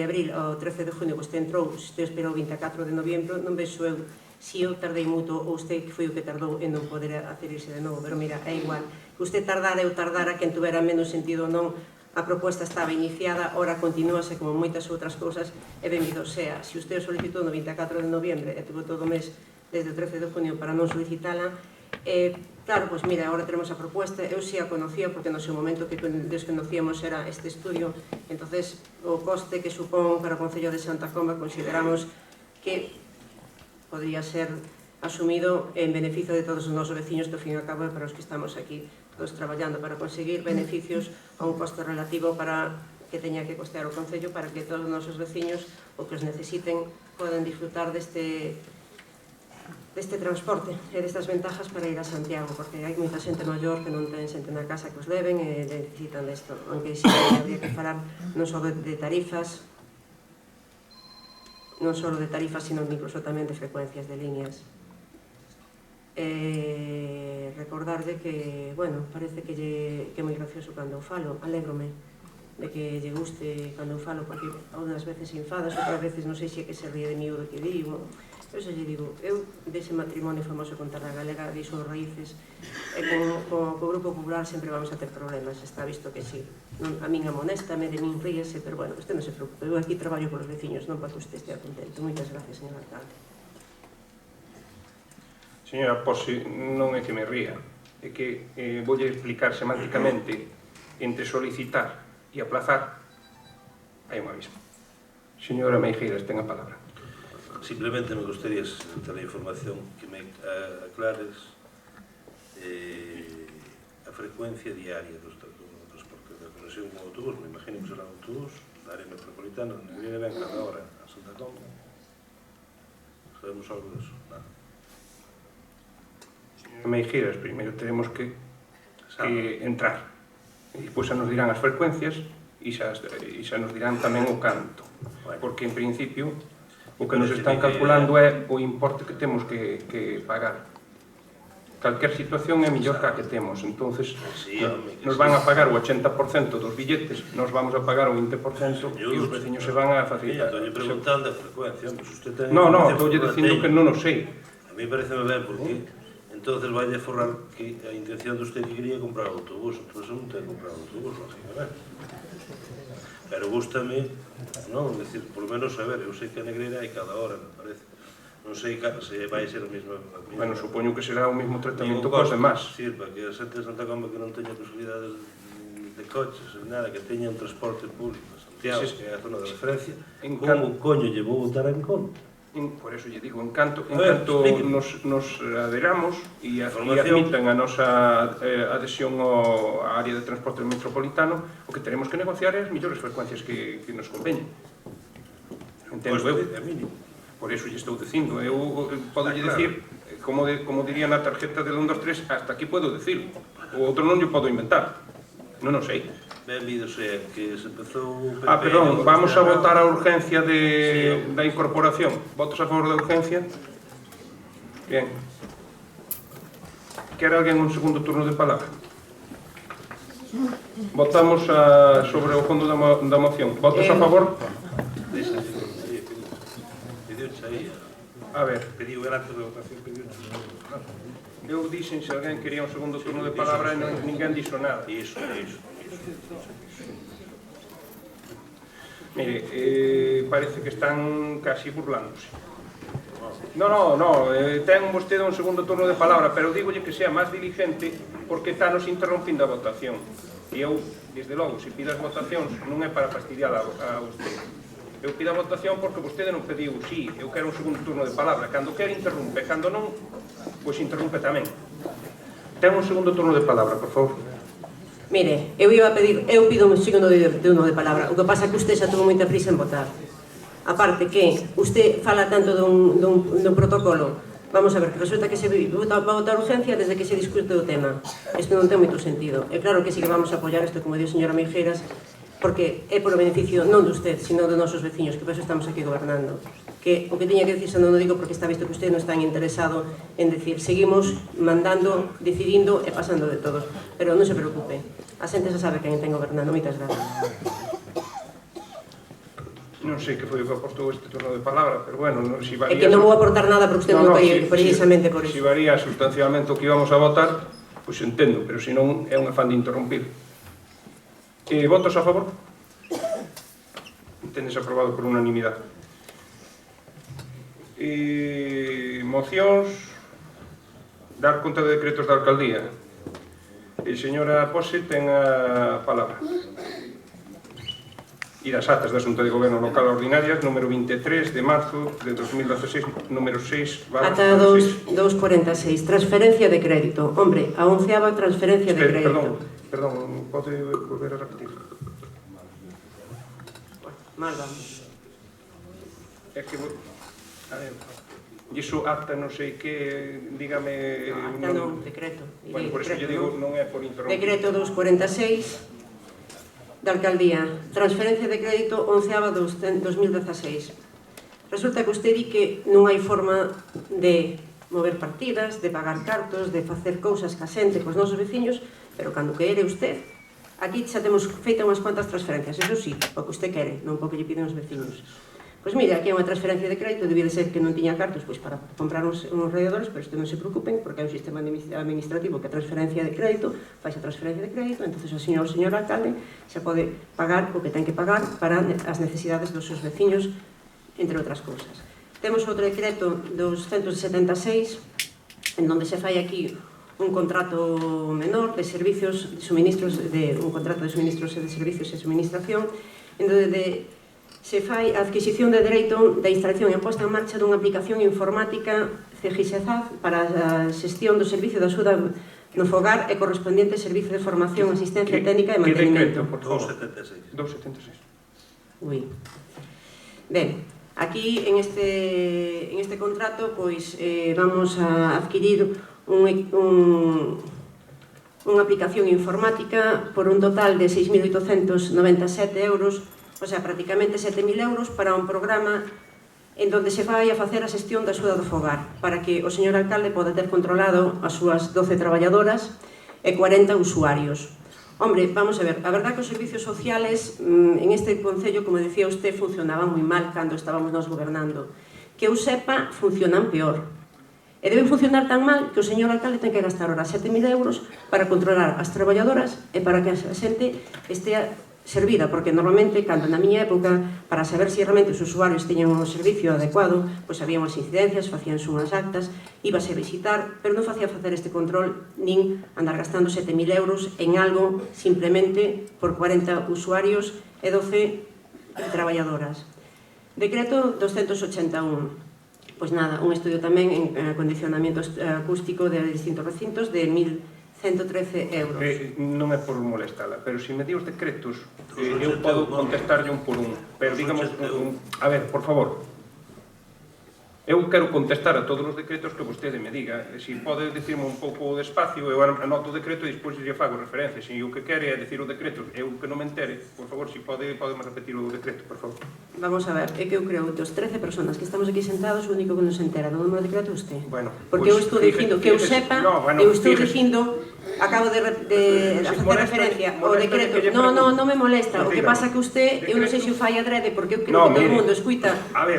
abril ao 13 de junio, usted entrou, usted esperou o 24 de noviembro, non vexo eu si eu tardei moito ou usted que foi o que tardou en non poder adherirse de novo, pero mira, é igual, que usted tardara eu tardara, quen tuvera menos sentido ou non, a proposta estaba iniciada, ora continúase como moitas outras cousas, e benvido sea. Se usted o solicitou no 24 de noviembre e tuvo todo o mes desde o 13 de junio para non solicitala, claro, pois mira, agora tenemos a proposta, eu si a conocía porque no seu momento que desconocíamos era este estudio, entonces o coste que supón para o Concello de Santa Comba consideramos que podría ser asumido en beneficio de todos os nosos veciños, que ao fin e ao cabo é para os que estamos aquí todos traballando para conseguir beneficios a un costo relativo para que teña que costear o Concello, para que todos os nosos veciños o que os necesiten poden disfrutar deste transporte e destas ventajas para ir a Santiago, porque hai moita xente maior que non ten xente na casa que os leven e necesitan desto, aunque si habría que falar non só de tarifas, sino incluso tamén de frecuencias de líneas. recordarlle que, bueno, parece que é moi gracioso cando eu falo, alégrome de que lle guste cando eu falo, porque unhas veces enfadas, outras veces non sei se é que se ríe de mí ou do que digo. Eu xa lle digo, eu dese matrimonio famoso con Terra Galega, deixo raíces, e co Grupo Popular sempre vamos a ter problemas, está visto que sí. A min amonéstame, de min ríese, pero bueno, usted non se preocupe, eu aquí traballo polos veciños, non para que usted estea contento. Moitas gracias, señor alcalde. Señora Pose, non é que me ría, é que voulle explicar semánticamente entre solicitar e aplazar hai un abismo. Señora Meijeiras, ten a palabra. Simplemente me gustaría ter a información que me aclares a frecuencia diaria dos transportes da conexión con autobús. Me imagino que será un autobús da área metropolitana, onde viene ben cada hora a Santa Comba. Sabemos algo disso? Nada. Meijeiras, primeiro teremos que entrar e depois xa nos dirán as frecuencias e xa nos dirán tamén o canto, porque en principio o que nos están calculando é o importe que temos que pagar. Calquer situación é mellor que a que temos, entonces nos van a pagar o 80% dos billetes, nos vamos a pagar o 20% e os veciños se van a facilitar. Estou preguntando a frecuencia, pois usted ten... No, estou dicindo que non o sei. A mí pareceme ben, porque entonces vai a forrar que a intención de usted que quería comprar autobús, entón non ten que comprar autobús, lógicamente. Pero gústame, non, decir, por lo menos saber, eu sei que a Negreira hai cada hora, me parece. Non sei se vai ser o mesmo... Bueno, supoño que será o mesmo tratamento cos demás. Sí, para que a xente de Santa Comba que non teña posibilidades de coches, nada, que teña un transporte público a Santiago, que é a zona de referencia, como coño lle vou botar en conta? Por eso lle digo, en canto nos aderamos e admitan a nosa adhesión á área de transporte metropolitano, o que teremos que negociar é as mellores frecuencias que nos conveñen. Entendo eu. Por eso lle estou dicindo. Eu podo lle dicir, como diría na tarjeta del 1, 2, 3, hasta aquí podo dicir. O outro non lle podo inventar. Non o sei. Benvido sea que se empezou o PP... Perdón, vamos a votar a urgencia da incorporación. Votos a favor da urgencia? Bien. Quer alguén un segundo turno de palabra? Votamos sobre o fondo da moción. Votos a favor? A ver. Pediu el acto de votación, pediu... Eu dixen se alguén quería un segundo turno de palabra e ninguén dixo nada. Iso. Mire, parece que están casi burlándose. No, ten vostede un segundo turno de palabra, pero dígolle que sea máis diligente porque está nos interrompindo a votación. E eu, desde logo, se pidas votacións non é para fastidiar a vostede. Eu pido a votación porque vostede non pediu, sí, eu quero un segundo turno de palabra. Cando quer interrompe, cando non, pois interrompe tamén. Ten un segundo turno de palabra, por favor. Mire, eu pido un segundo turno de palabra. O que pasa é que usted xa tuvo moita prisa en votar. Aparte que usted fala tanto dun protocolo. Vamos a ver, que resulta que se va a votar urgencia desde que se discute o tema. Isto non ten moito sentido. É claro que sí que vamos a apoiar isto, como dio a señora Meijeiras, porque é por o beneficio non de usted, sino de nosos veciños, que por eso estamos aquí gobernando. Que o que tiña que dicir xa non o digo porque está visto que usted non está interesado en decir, seguimos mandando, decidindo e pasando de todos. Pero non se preocupe, a xente xa sabe quen ten gobernando. Moitas gracias. Non sei que foi o que aportou este turno de palabra, pero bueno, si varía... É que non vou aportar nada porque usted non vai precisamente por iso. Si varía sustancialmente o que íbamos a votar, pois entendo, pero se non é un afán de interrompir. Votos a favor? Tendes aprobado por unanimidade. Mocións, dar conta de decretos da alcaldía. Señora Pose, ten a palabra. E das actas da Xunta de Goberno Local Ordinarias, número 23 de marzo de 2016, número 6... Ata 246, transferencia de crédito. Hombre, a 11ª transferencia de crédito. Perdón, pode volver a repetir? Mal vamos. É que... A ver... Iso acta non sei que... Dígame... Acta non, decreto. Bueno, por iso lle digo, non é por interrompir. Decreto 246 da Alcaldía. Transferencia de crédito 11ª 2016. Resulta que usted di que non hai forma de mover partidas, de pagar cartos, de facer cousas ca xente, cos nosos veciños, pero cando quere usted, aquí xa temos feita unhas cuantas transferencias, eso sí, o que usted quere, non o que lle piden os veciños. Pois mire, aquí é unha transferencia de crédito, debía de ser que non tiña cartos pois para comprar uns radiadores, pero non se preocupen, porque é un sistema administrativo que a transferencia de crédito, fai a transferencia de crédito, entonces o señor alcalde xa pode pagar o que ten que pagar para as necesidades dos seus veciños, entre outras cousas. Temos outro decreto 276, en donde se fai aquí un contrato menor de servicios, de suministros, un contrato de suministros e de servicios e suministración, en donde se fai a adquisición de dereito da instalación e posta en marcha dunha aplicación informática CGISEZAD para a xestión do servicio de axuda no fogar e correspondiente servicio de formación, asistencia técnica e mantenimento. Que decreto, por favor? 276. 276. Ui. Ben, aquí en este contrato pois vamos a adquirir unha aplicación informática por un total de 6.897 euros, o sea, prácticamente 7.000 euros para un programa en donde se vai a facer a xestión da axuda do fogar, para que o señor alcalde poda ter controlado as súas 12 traballadoras e 40 usuarios. Hombre, vamos a ver, a verdad que os servicios sociales en este concello, como decía usted, funcionaban moi mal cando estábamos nos gobernando. Que eu sepa, funcionan peor. E deben funcionar tan mal que o señor alcalde ten que gastar ahora 7.000 euros para controlar as traballadoras e para que a xente estea servida, porque normalmente, cando na miña época, para saber se realmente os usuarios teñen o servicio adecuado, pois había unhas incidencias, facíanse unhas actas, íbase a visitar, pero non facía facer este control, nin andar gastando 7.000 euros en algo simplemente por 40 usuarios e 12 traballadoras. Decreto 281. Pois nada, un estudio tamén en acondicionamento acústico de distintos recintos de 1.113 euros. Non é por molestala, pero se me di os decretos, eu podo contestarlle un por un. Pero digamos, a ver, por favor, eu quero contestar a todos os decretos que vostede me diga. Se pode dicirme un pouco despacio, eu anoto o decreto e despois lle fago referencia. Se o que quere é dicir o decreto, eu que non me entere, por favor, se podeme repetir o decreto, por favor. Vamos a ver, é que eu creo que os 13 personas que estamos aquí sentados, o único que nos entera do número de decreto é usted. Bueno, porque eu estou dicindo que eu sepa, eu estou dicindo, acabo de facer referencia ao decreto. Non me molesta, o que pasa que usted, eu non sei se o fai adrede, porque eu creo que todo o mundo escuita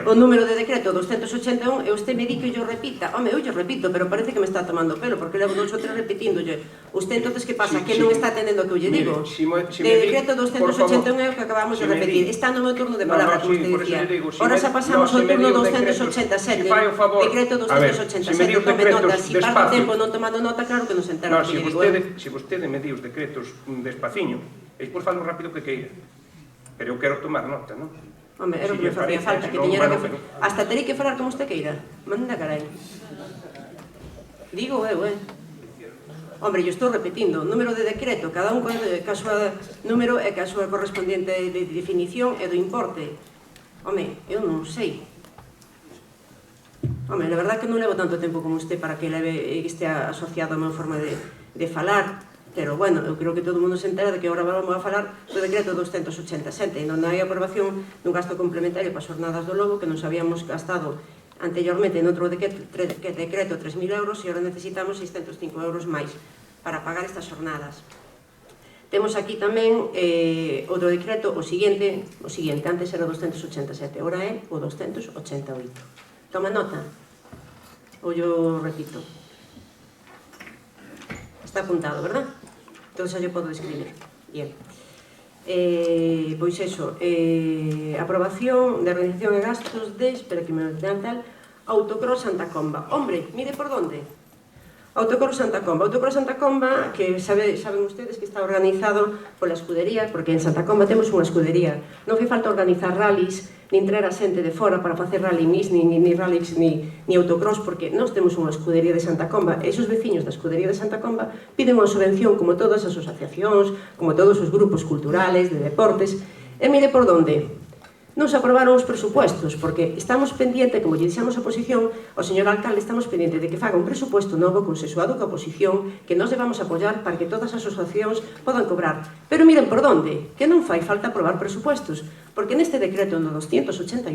o número de decreto 281 e usted me di que yo repita. Home, eu repito, pero parece que me está tomando pelo, porque levo 2 ou 3 repetíndolle. Usted entonces que pasa? Que non está atendendo o que eu lle digo? De decreto 281 é o que acabamos de repetir. Está no meu turno de palabra, como usted dicía. Ahora xa pasamos ao turno 287. Decreto 287. Tome nota. Si parto tempo non tomando nota, claro que non se entera o que lle digo. Se vostede me di os decretos despaciño, e despois falo rápido que queira. Pero eu quero tomar nota, non? Home, era o que me facía falta, que teñera que... Hasta terei que falar como usted queira. Manda carai. Digo eu, Hombre, eu estou repetindo, número de decreto, cada un ca súa número e ca súa correspondiente de definición e do importe. Home, eu non sei. Home, la verdad que non levo tanto tempo como usted para que estea asociado a má forma de falar, pero bueno, eu creo que todo o mundo se entera de que agora vamos a falar do decreto 287, non hai aprobación dun gasto complementario para as jornadas do Lobo que nos habíamos gastado anteriormente en outro decreto 3.000 euros e agora necesitamos 605 euros máis para pagar estas jornadas. Temos aquí tamén outro decreto, o seguinte, antes era 287, agora é o 288. Toma nota, ou yo repito. Está apuntado, verdad? Entón xa yo podo escribir. Bien. Pois eso, aprobación de organización e gastos de, espera que me dan tal, Autocross Santa Comba. Hombre, mire por donde. Autocross Santa Comba, que saben ustedes que está organizado pola escudería, porque en Santa Comba temos unha escudería. Non fai falta organizar rallies, nin traer a xente de fora para facer rally mix, ni rallies, ni autocross, porque nós temos unha escudería de Santa Comba, e esos veciños da escudería de Santa Comba piden unha subvención como todas as asociacións, como todos os grupos culturales, de deportes, e mire por donde. non se aprobaron os presupuestos, porque estamos pendiente, como lle dixemos a oposición, ao señor alcalde, estamos pendiente de que faga un presupuesto novo consensuado coa oposición, que nós debamos apoiar para que todas as asociacións podan cobrar. Pero miren por onde, que non fai falta aprobar presupuestos, porque neste decreto no 288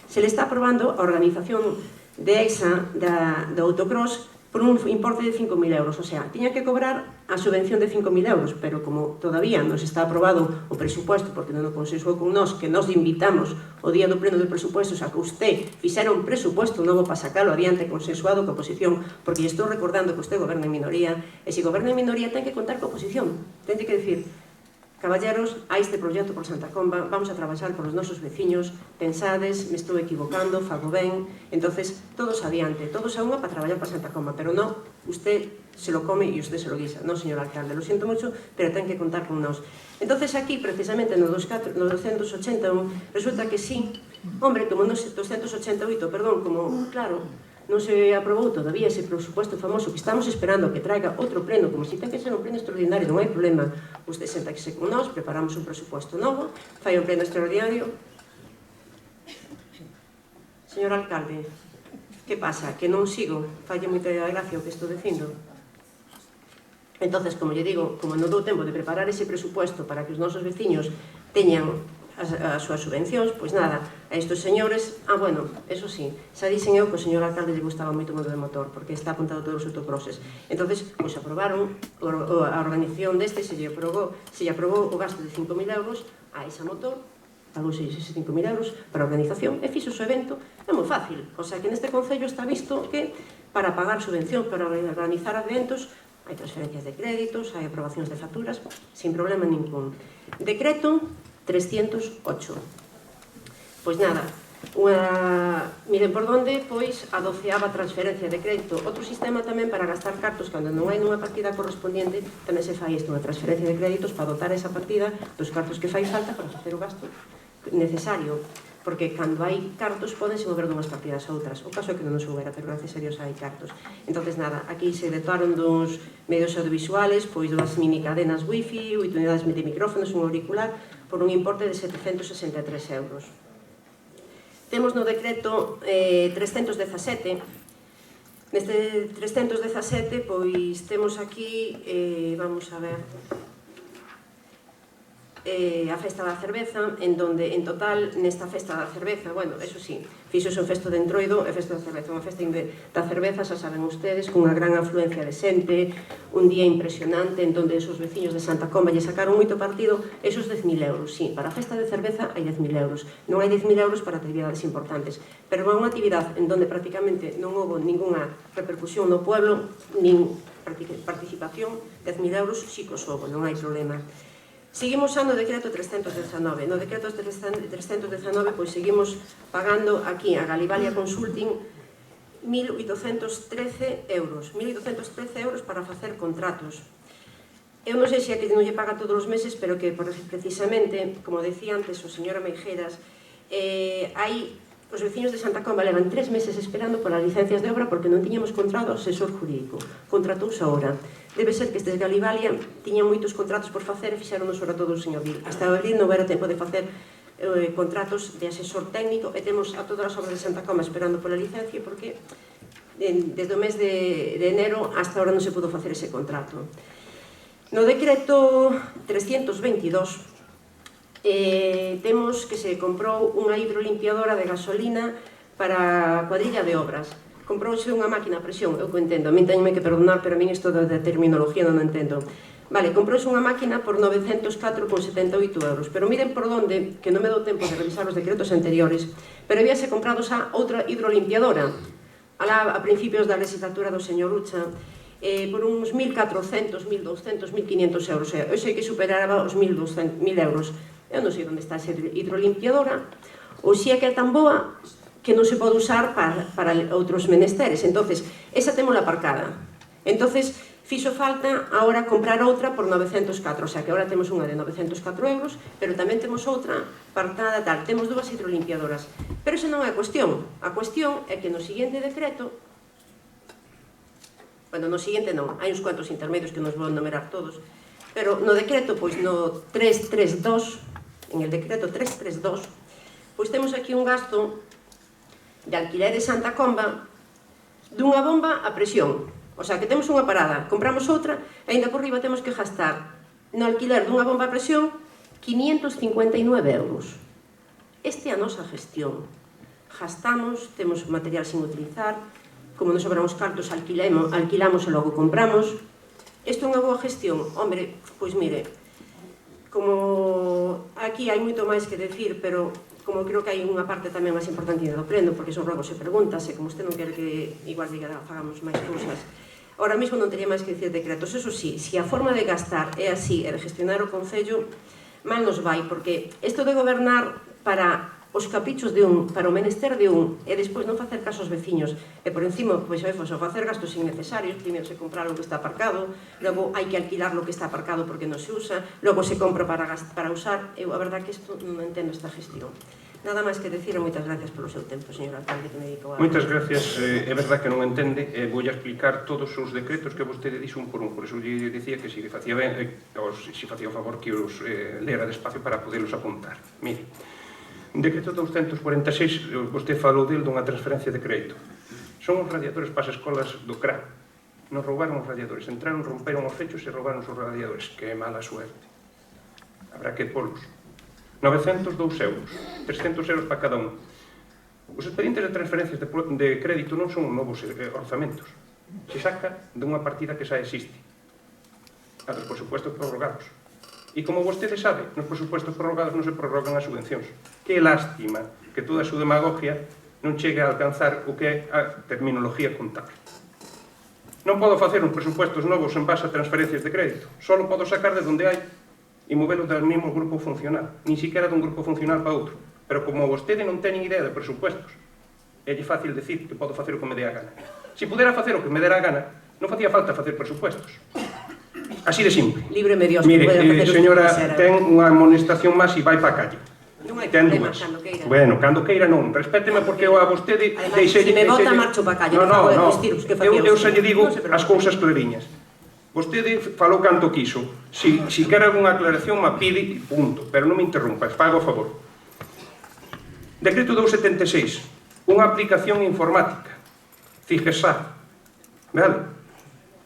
se le está aprobando a organización de EXA do autocross por un importe de 5.000 euros, o sea, tiña que cobrar a subvención de 5.000 euros, pero como todavía non se está aprobado o presupuesto, porque non o consensuou con nós, que nos invitamos o día do pleno de presupuestos a que usted fixera un presupuesto novo para sacalo adiante consensuado coa oposición, porque lle estou recordando que usted goberna en minoría, e se goberna en minoría ten que contar coa oposición, ten que decir, caballeros, a este proxecto por Santa Comba, vamos a traballar por os nosos veciños, pensades, me estou equivocando, fago ben, entonces todos adiante, todos a unha para traballar para Santa Comba, pero non, usted se lo come e usted se lo guisa, non, señor alcalde, lo siento mucho, pero ten que contar con nós. Entonces aquí, precisamente no 281, resulta que sí, hombre, como no 288, perdón, como, claro, non se aprobou todavía ese presupuesto famoso que estamos esperando que traiga outro pleno, como si ten que ser un pleno extraordinario, non hai problema. Usted senta-se con nós, preparamos un presupuesto novo, fai un pleno extraordinario. Señor alcalde, que pasa? Que non sigo? Falle moita gracia o que estou dicindo. Entonces, como lle digo, como non dou tempo de preparar ese presupuesto para que os nosos veciños teñan as súas subvencións, pois nada, a estes señores, bueno, eso sí, xa dixen eu que o señor alcalde lle gustaba moito o modo de motor, porque está apuntado todos os autocrosses. Entonces, pois aprobaron a organización deste, se lle aprobou o gasto de 5.000 euros a esa motor, pagou eses 5.000 euros para a organización, e fixo o seu evento, é moi fácil, o sea que neste concello está visto que para pagar subvencións, para organizar eventos, hai transferencias de créditos, hai aprobacións de facturas, sin problema ningún. Decreto 308. Pois nada, miren por onde, pois a 12ª transferencia de crédito. Outro sistema tamén para gastar cartos cando non hai nunha partida correspondiente, tamén se fai isto, unha transferencia de créditos para dotar esa partida dos cartos que fai falta para facer o gasto necesario, porque cando hai cartos podense mover dunhas partidas a outras. O caso é que non nos houbera, pero gracias a Dios hai cartos. Entonces nada, aquí se dotaron dos medios audiovisuales, pois das mini cadenas wifi, 8 unidades de micrófonos, un auricular, por un importe de 763 euros. Temos no decreto 317. Neste 317, pois temos aquí, vamos a ver, a festa da cerveza, en donde, en total, nesta festa da cerveza, bueno, eso sí, fixose un festo de Entroido e festa da cerveza, unha festa da cerveza, xa saben ustedes, cunha gran afluencia de xente, un día impresionante, en donde esos veciños de Santa Comba lle sacaron moito partido, esos 10.000 euros, sí, para a festa de cerveza hai 10.000 euros, non hai 10.000 euros para actividades importantes, pero é unha actividade en donde prácticamente non houve ninguna repercusión no pueblo, nin participación, 10.000 euros sí que os houve, non hai problema. Seguimos xa no decreto 319. No decreto 319, pois seguimos pagando aquí a Galivalia Consulting 1.813 euros. 1.813 euros para facer contratos. Eu non sei se aquí non lle paga todos os meses, pero que precisamente, como decía antes o señor Ameijeras, os veciños de Santa Comba levan 3 meses esperando polas licencias de obra porque non tiñamos contrato asesor jurídico. Contratouse ahora. Debe ser que estes Galivalia tiñan moitos contratos por facer e fixeron sobre todo o señor Vil. Hasta abril non era tempo de facer contratos de asesor técnico e temos a todas as obras de Santa Comba esperando pola licencia porque desde o mes de enero hasta ahora non se pudo facer ese contrato. No decreto 322 temos que se comprou unha hidrolimpiadora de gasolina para a cuadrilla de obras. Comprouse unha máquina a presión, eu que entendo, a min teñenme que perdonar, pero a min isto de terminología non o entendo. Vale, comprouse unha máquina por 904,78 euros, pero miren por onde, que non me dou tempo de revisar os decretos anteriores, pero habíase comprado xa outra hidrolimpiadora, alá a principios da legislatura do señor Ucha, por uns 1.400, 1.200, 1.500 euros, eu sei que superaba os 1.200 euros. Eu non sei onde está esa hidrolimpiadora, ou se é que é tan boa que non se pode usar para outros menesteres. Entonces, esa témola aparcada. Entonces, fixo falta agora comprar outra por 904, o sea que agora temos unha de 904 euros, pero tamén temos outra apartada tal. Temos dúas hidrolimpiadoras. Pero esa non é a cuestión. A cuestión é que no seguinte decreto, bueno, no seguinte non, hai uns cuantos intermedios que nos vou enumerar todos, pero no decreto, pois no 332, en el decreto 332, pois temos aquí un gasto de alquiler de Santa Comba dunha bomba a presión. O sea, que temos unha parada, compramos outra, e ainda por riba temos que gastar no alquiler dunha bomba a presión 559 euros. Esta é a nosa gestión. Gastamos, temos material sin utilizar, como nos sobran os cartos, alquilamos e logo compramos. Isto é unha boa gestión? Hombre, pois mire, como aquí hai moito máis que decir, pero como creo que hai unha parte tamén máis importante do pleno, porque son ruegos e preguntas, e como usted non quere que igual diga fagamos máis cousas, ahora mesmo non teria máis que decir decretos. Eso sí, se a forma de gastar é así e de gestionar o Concello, mal nos vai, porque isto de gobernar para os caprichos de un, para o menester de un, e despois non facer caso aos veciños, e por encima, pois, facer gastos innecesarios, primeiro se comprar o que está aparcado, logo hai que alquilar lo que está aparcado porque non se usa, logo se compra para usar. Eu, a verdad que isto non entendo esta gestión. Nada máis que decir, e moitas gracias polo seu tempo, señor alcalde, que me dedicou a... Moitas gracias, é verdad que non entende, vou a explicar todos os decretos que vostede dixo un por un, por eso lle dicía que se facía ben, se facía o favor que os lera despacio para poderlos apuntar. Mire, decreto 246, vostede falou del dunha transferencia de crédito. Son os radiadores para as escolas do CRA. Nos roubaron os radiadores, entraron, romperon os fechos e roubaron os radiadores. Que mala suerte. Habrá que polos. 902 euros, 300 euros para cada un. Os expedientes de transferencias de crédito non son novos orzamentos. Se saca dunha partida que xa existe. A dos presupuestos prorrogados. E como vostede sabe, nos presupuestos prorrogados non se prorrogan as subvencións. Que lástima que toda a súa demagogia non chegue a alcanzar o que é a terminología contable. Non podo facer uns presupuestos novos en base a transferencias de crédito. Só podo sacar de onde hai e movelo do mesmo grupo funcional. Nin siquiera dun grupo funcional para outro. Pero como vostede non ten idea de presupuestos, é fácil decir que podo facer o que me dé a gana. Se pudera facer o que me dera a gana, non facía falta facer presupuestos. Así de simple. Líbreme Dios. Mire, señora, ten unha amonestación máis e vai para a calle. Non hai Ten problema, dúas. cando queira. Bueno, cando queira non. Respéteme porque eu a vostede... Ademais, se me bota, marcho para a calle. No. Eu xa lle digo No se preocupe. as cousas clariñas. Vostede falou canto quiso. Si quer unha aclaración, me pide, punto. Pero non me interrumpas, faga o favor. Decreto 276. Unha aplicación informática. CIGESAT. Vale?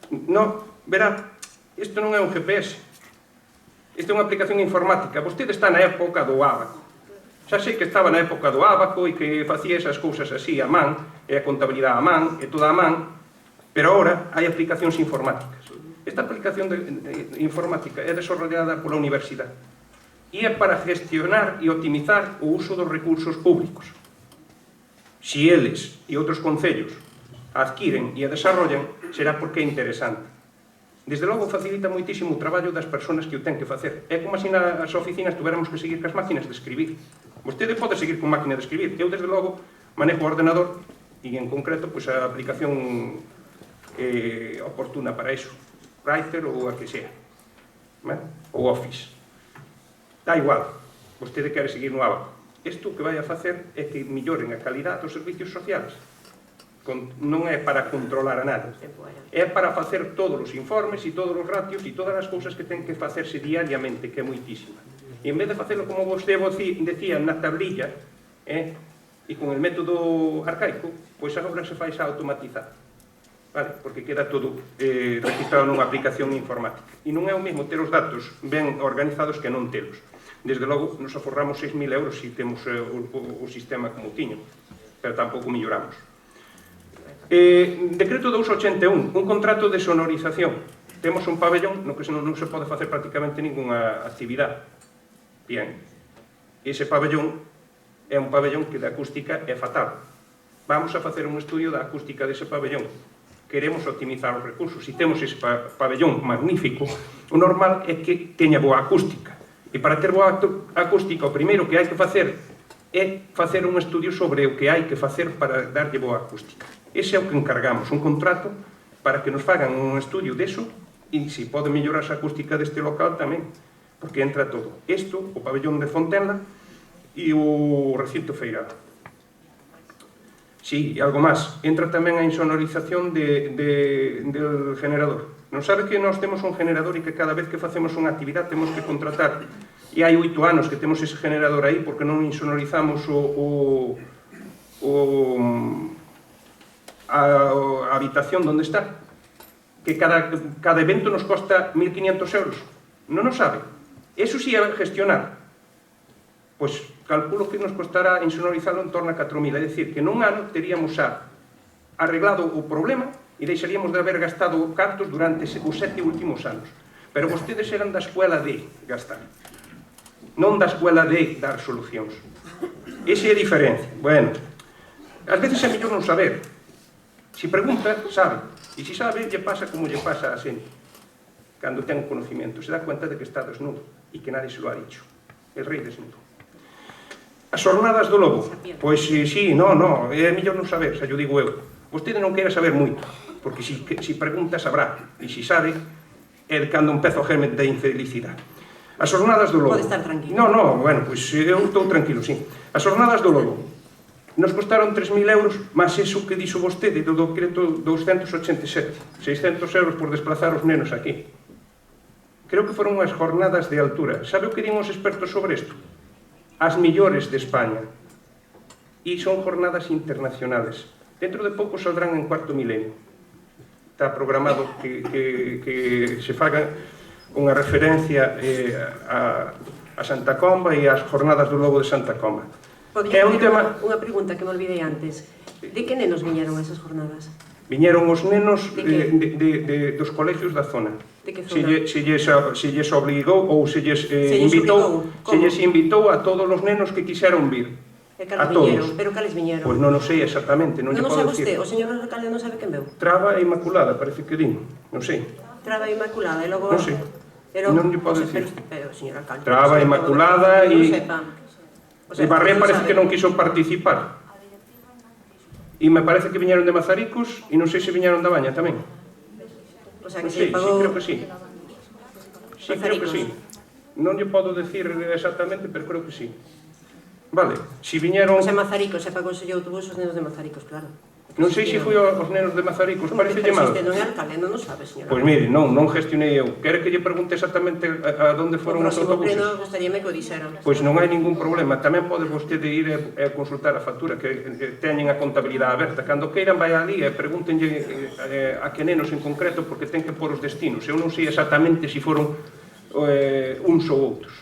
No, verá, isto non é un GPS. Isto é unha aplicación informática. Vostede está na época do ábaco. Xa sei que estaba na época do ábaco e que facía esas cousas así a man, e a contabilidade a man, e toda a man, pero agora hai aplicacións informáticas. Esta aplicación informática é desarrollada pola universidade e é para gestionar e optimizar o uso dos recursos públicos. Si eles e outros concellos adquiren e a desarrollan, será porque é interesante. Desde logo facilita moitísimo o traballo das persoas que o ten que facer. É como se nas oficinas tuveramos que seguir cas máquinas de escribir. Vostede pode seguir con máquina de escribir. Eu, desde logo, manejo o ordenador e, en concreto, a aplicación oportuna para iso. Writer ou a que sea. Ou Office. Dá igual. Vostede quere seguir no ábaco. Isto o que vai a facer é que melloren a calidad dos servicios sociales. Non é para controlar a nada. É para facer todos os informes e todos os ratios e todas as cousas que ten que facerse diariamente, que é moitísima. E en vez de facelo como vostede decía na tablilla, e con el método arcaico, pois agora se fai xa automatizado. Vale, porque queda todo registrado nunha aplicación informática. E non é o mesmo ter os datos ben organizados que non telos. Desde logo, nos aforramos 6.000 euros se temos o sistema como tiño, pero tampouco melloramos. Decreto 281, un contrato de sonorización. Temos un pabellón no que non se pode facer prácticamente ninguna actividade. Bien, ese pabellón é un pabellón que de acústica é fatal. Vamos a facer un estudio da acústica dese pabellón. Queremos optimizar os recursos. Se temos ese pabellón magnífico, o normal é que teña boa acústica. E para ter boa acústica, o primeiro que hai que facer é facer un estudio sobre o que hai que facer para darlle boa acústica. Ese é o que encargamos, un contrato para que nos fagan un estudio deso e se pode mellorar a acústica deste local tamén, porque entra todo. Isto, o pabellón de Fontenla e o recinto feirado. Sí, e algo máis. Entra tamén a insonorización del generador. Non sabe que nós temos un generador e que cada vez que facemos unha actividade temos que contratar e hai 8 anos que temos ese generador aí porque non insonorizamos a habitación onde está, que cada evento nos costa 1.500 euros. Non nos sabe. Eso sí é gestionar. Pois calculo que nos costará insonorizarlo en torno a 4.000. É dicir, que nun ano teríamos xa arreglado o problema e deixaríamos de haber gastado cartos durante os 7 últimos anos. Pero vostedes eran da escuela de gastar, non da escuela de dar solucións. Esa é a diferencia. Bueno, ás veces é mellor non saber. Se pregunta, sabe. E se sabe, lle pasa como lle pasa a xente. Cando ten conocimiento, se dá cuenta de que está desnudo e que nadie se lo ha dicho. El rei desnudo. As jornadas do lobo, pois sí, non, é mellor non saber, xa yo digo eu. Vostede non quere saber moito, porque se pregunta sabrá, e se sabe, é cando empezo o germe da infelicidade. As jornadas do lobo. Pode estar tranquilo. Non, bueno, pois eu estou tranquilo, sí. As jornadas do lobo nos costaron 3.000 euros, máis eso que dixo vostede do decreto 287, 600 euros por desplazar os nenos aquí. Creo que foron unhas jornadas de altura. Sabe o que din os expertos sobre isto? As millores de España. E son jornadas internacionales. Dentro de pouco saldrán en cuarto milenio. Está programado que se faga unha referencia a Santa Comba e ás jornadas do Lobo de Santa Comba. Podría ter unha pregunta que me olvidei antes. De que nenos viñeron esas jornadas? Viñeron os nenos dos colegios da zona. De que zona? Se lles obligou ou se lles invitou a todos os nenos que quixeron vir. A todos. Pero cales viñeron? Pois non o sei exactamente, non lle podo dicir. dicir. O señor alcalde non sabe quen veu? Traba e Inmaculada, parece que din. Non sei. Traba e Inmaculada, e logo... Non sei. Non lle podo dicir. Pero, señor alcalde... Traba e Inmaculada e... E Barré parece que non quiso participar. E me parece que viñeron de Mazaricos e non sei se viñeron da Baña tamén. O sea, que sí, se pagou... sí, creo que sí. Sí, creo que sí. Non lle podo decir exactamente, pero creo que sí. Vale, si viñeron... O sea, Mazaricos, se pagou o autobús os nenos de Mazaricos, claro. Non sei se foi aos nenos de Mazaricos, parece mal. Pero non é alcalde, non o sabe, señora. Pois mire, non gestionei eu. Quere que lle pregunte exactamente a onde foron os autobuses? O próximo pleno gustaríame que o dixeran. Pois non hai ningún problema. Tamén pode vostede ir a consultar a factura, que teñen a contabilidade aberta. Cando queiran vai ali e pregúntenlle a que nenos en concreto, porque ten que pôr os destinos. Eu non sei exactamente se foron uns ou outros.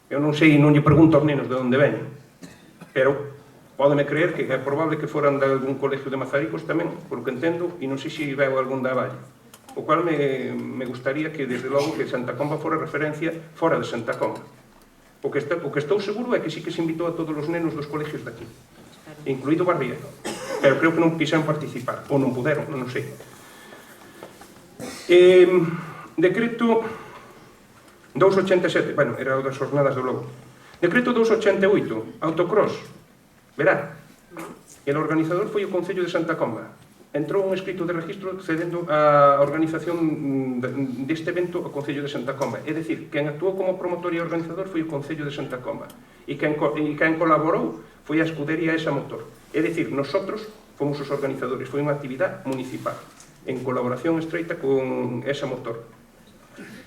Eu non sei, non lle pregunto aos nenos de onde veñen. Pero pódeme creer que é probable que foran de algún colegio de Mazaricos tamén, por que entendo, e non sei se veo algún da Valle. O cual me gustaría que, desde logo, que Santa Comba fora referencia fora de Santa Comba. O que estou seguro é que sí que se invitou a todos os nenos dos colegios daqui, incluído Barría. Pero creo que non quixeron participar, ou non puderon, non sei. Decreto 287, bueno, era o das jornadas do Lobo. Decreto 288, autocross. Verá, el organizador foi o Concello de Santa Comba. Entrou un escrito de registro cedendo a organización deste evento ao Concello de Santa Comba. É dicir, quen actuou como promotor e organizador foi o Concello de Santa Comba. E quen colaborou foi a escudería Esa Motor. É dicir, nosotros fomos os organizadores. Foi unha actividade municipal, en colaboración estreita con Esa Motor.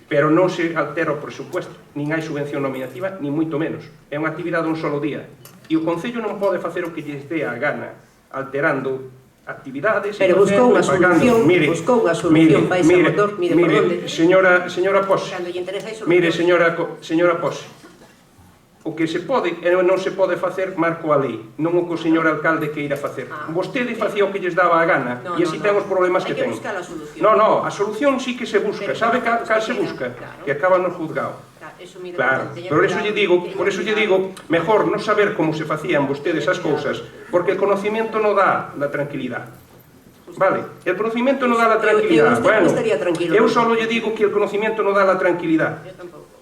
Pero non se altera o presupuesto, nin hai subvención nominativa, nin moito menos. É unha actividade un solo día. E o Concello non pode facer o que lles dé a gana, alterando actividades... Pero buscou unha solución, para ese motor, mire, por onde? Señora Pose, Cando lle interesa a solución. mire, señora Pose, o que se pode e non se pode facer marco a lei, non o que o señor alcalde que irá facer. Vostede facía o que lles daba a gana, e así ten os problemas que ten. Hai que buscar a solución. Non, a solución sí que se busca. Sabe cal se busca? Que acaba no juzgado. Claro, por eso lle digo, mejor non saber como se facían vostedes as cousas, porque el conocimiento non dá la tranquilidad. Vale, el conocimiento non dá la tranquilidad. Bueno, eu só lle digo que el conocimiento non dá la tranquilidad.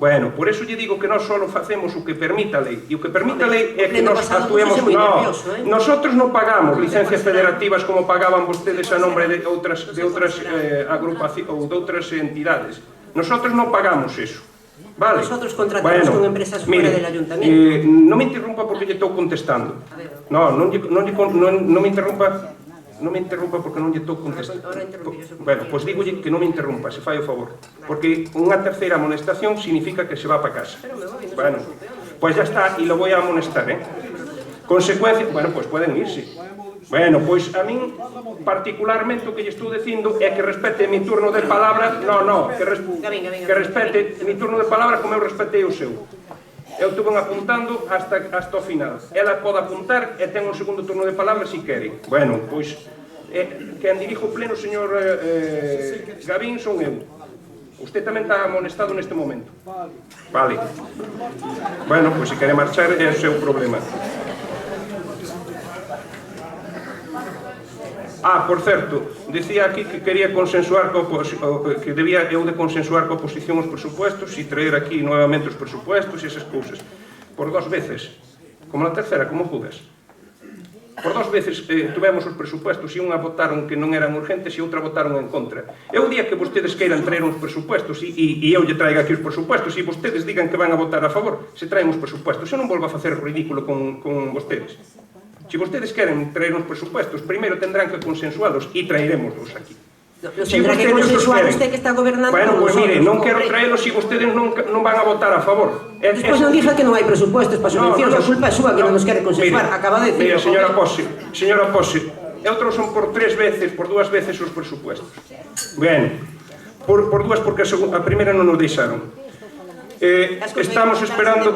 Bueno, por eso lle digo que nós só facemos o que permita a lei. E o que permita a lei é que nós actuemos... No, nosotros non pagamos licencias federativas como pagaban vostedes a nombre de outras agrupacións ou de outras entidades. Nosotros non pagamos eso. Vale. Nosotros contratamos con empresas fora del ayuntamiento. Non me interrumpa porque lle estou contestando. Non me interrumpa. non me interrumpa porque non lle estou contestando. Ahora interrumpiré, eso. Bueno, pois dígolle que non me interrumpa, se fai o favor. Porque unha terceira amonestación significa que se va para casa. Pero me voy, no se Bueno, consulte, hombre. pois ya está, e lo voy a amonestar, Consecuencia, bueno, pois pueden irse. Bueno, pois a min particularmente o que lle estou dicindo é que respete mi turno de palabra, que respete mi turno de palabra como eu respetei o seu. Eu estuve apuntando hasta o final. Ela pode apuntar e ten un segundo turno de palabra se quere. Bueno, pois quen dirijo o pleno, señor Gavín, son eu. Usted tamén está amonestado neste momento. Vale. Bueno, pois se quere marchar é o seu problema. Por certo, dicía aquí que quería consensuar que debía eu de consensuar coa oposición os presupuestos e traer aquí nuevamente os presupuestos e esas cousas. Por 2 veces, como na terceira, como Judas. Por 2 veces tuvemos os presupuestos e unha votaron que non eran urgentes e outra votaron en contra. É o día que vostedes queiran traer uns presupuestos e eu lle traiga aquí os presupuestos e vostedes digan que van a votar a favor, se traen os presupuestos. Eu non volvo a facer ridículo con vostedes. Se vostedes queren traer uns presupuestos, primeiro tendrán que consensualos e traeremoslos aquí. Los tendrá que consensuar usted que está gobernando. Bueno, pues mire, non quero traelos se vostedes non van a votar a favor. Despois non dija que non hai presupuestos para subvencións, a culpa é súa que non nos quere consensuar. Acaba de decir. Mira, señora Pose, outros son por 3 veces, por 2 veces os presupuestos. Ben, por 2 porque a primeira non nos deixaron. Estamos esperando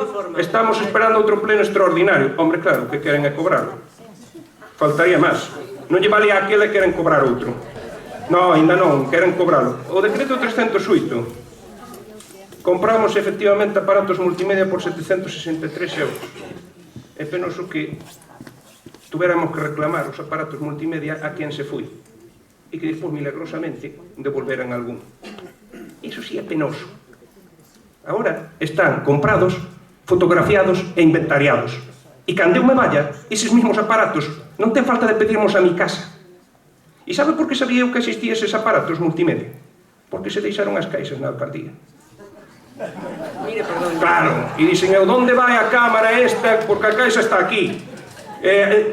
outro pleno extraordinario. Hombre, claro, que queren é cobrarlo. Faltaría máis. Non lle vale a aquele que queren cobrar outro. No, ainda non, queren cobralo. O decreto 308. Compramos efectivamente aparatos multimedia por 763 euros. É penoso que tuviéramos que reclamar os aparatos multimedia a quen se foi e que despois milagrosamente devolveran algún. Iso sí é penoso. Agora están comprados, fotografiados e inventariados. E cando eu me vaya, eses mesmos aparatos non ten falta de pedirmos a mi casa. E sabe por que sabía eu que existía eses aparatos multimedia? Porque se deixaron as caixas na alcaldía. Mire, perdón. Claro, e dixen eu, onde vai a cámara esta? Porque a caixa está aquí.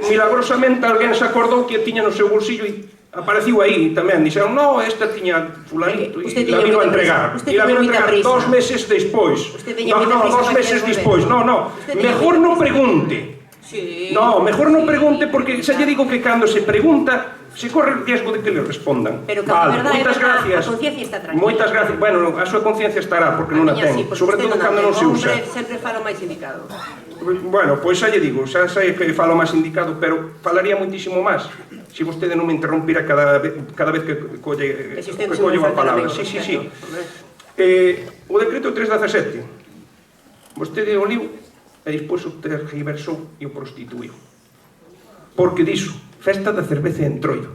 Milagrosamente alguén se acordou que a tiña no seu bolsillo e apareciu aí tamén. Dixeron, no, esta tiña fulanito e la vino a entregar. E la vino a entregar 2 meses despois. No, 2 meses despois. No, mejor non pregunte. No, mejor non pregunte porque xa lle digo que cando se pregunta se corre o riesgo de que le respondan. Pero que a verdade, moitas gracias. A conciencia está tranquila. Moitas gracias. Bueno, a súa conciencia estará porque non a ten. Sobre todo cando non se usa. Sempre falo máis indicado. Bueno, pois xa lle digo, xa sei que falo máis indicado, pero falaría moitísimo máis se vostede non me interrompira cada vez que colle a palabra. Sí. O decreto 317 vostede o liu e despois o tergiversou e o prostituiu porque dixo festa da cerveza en Entroido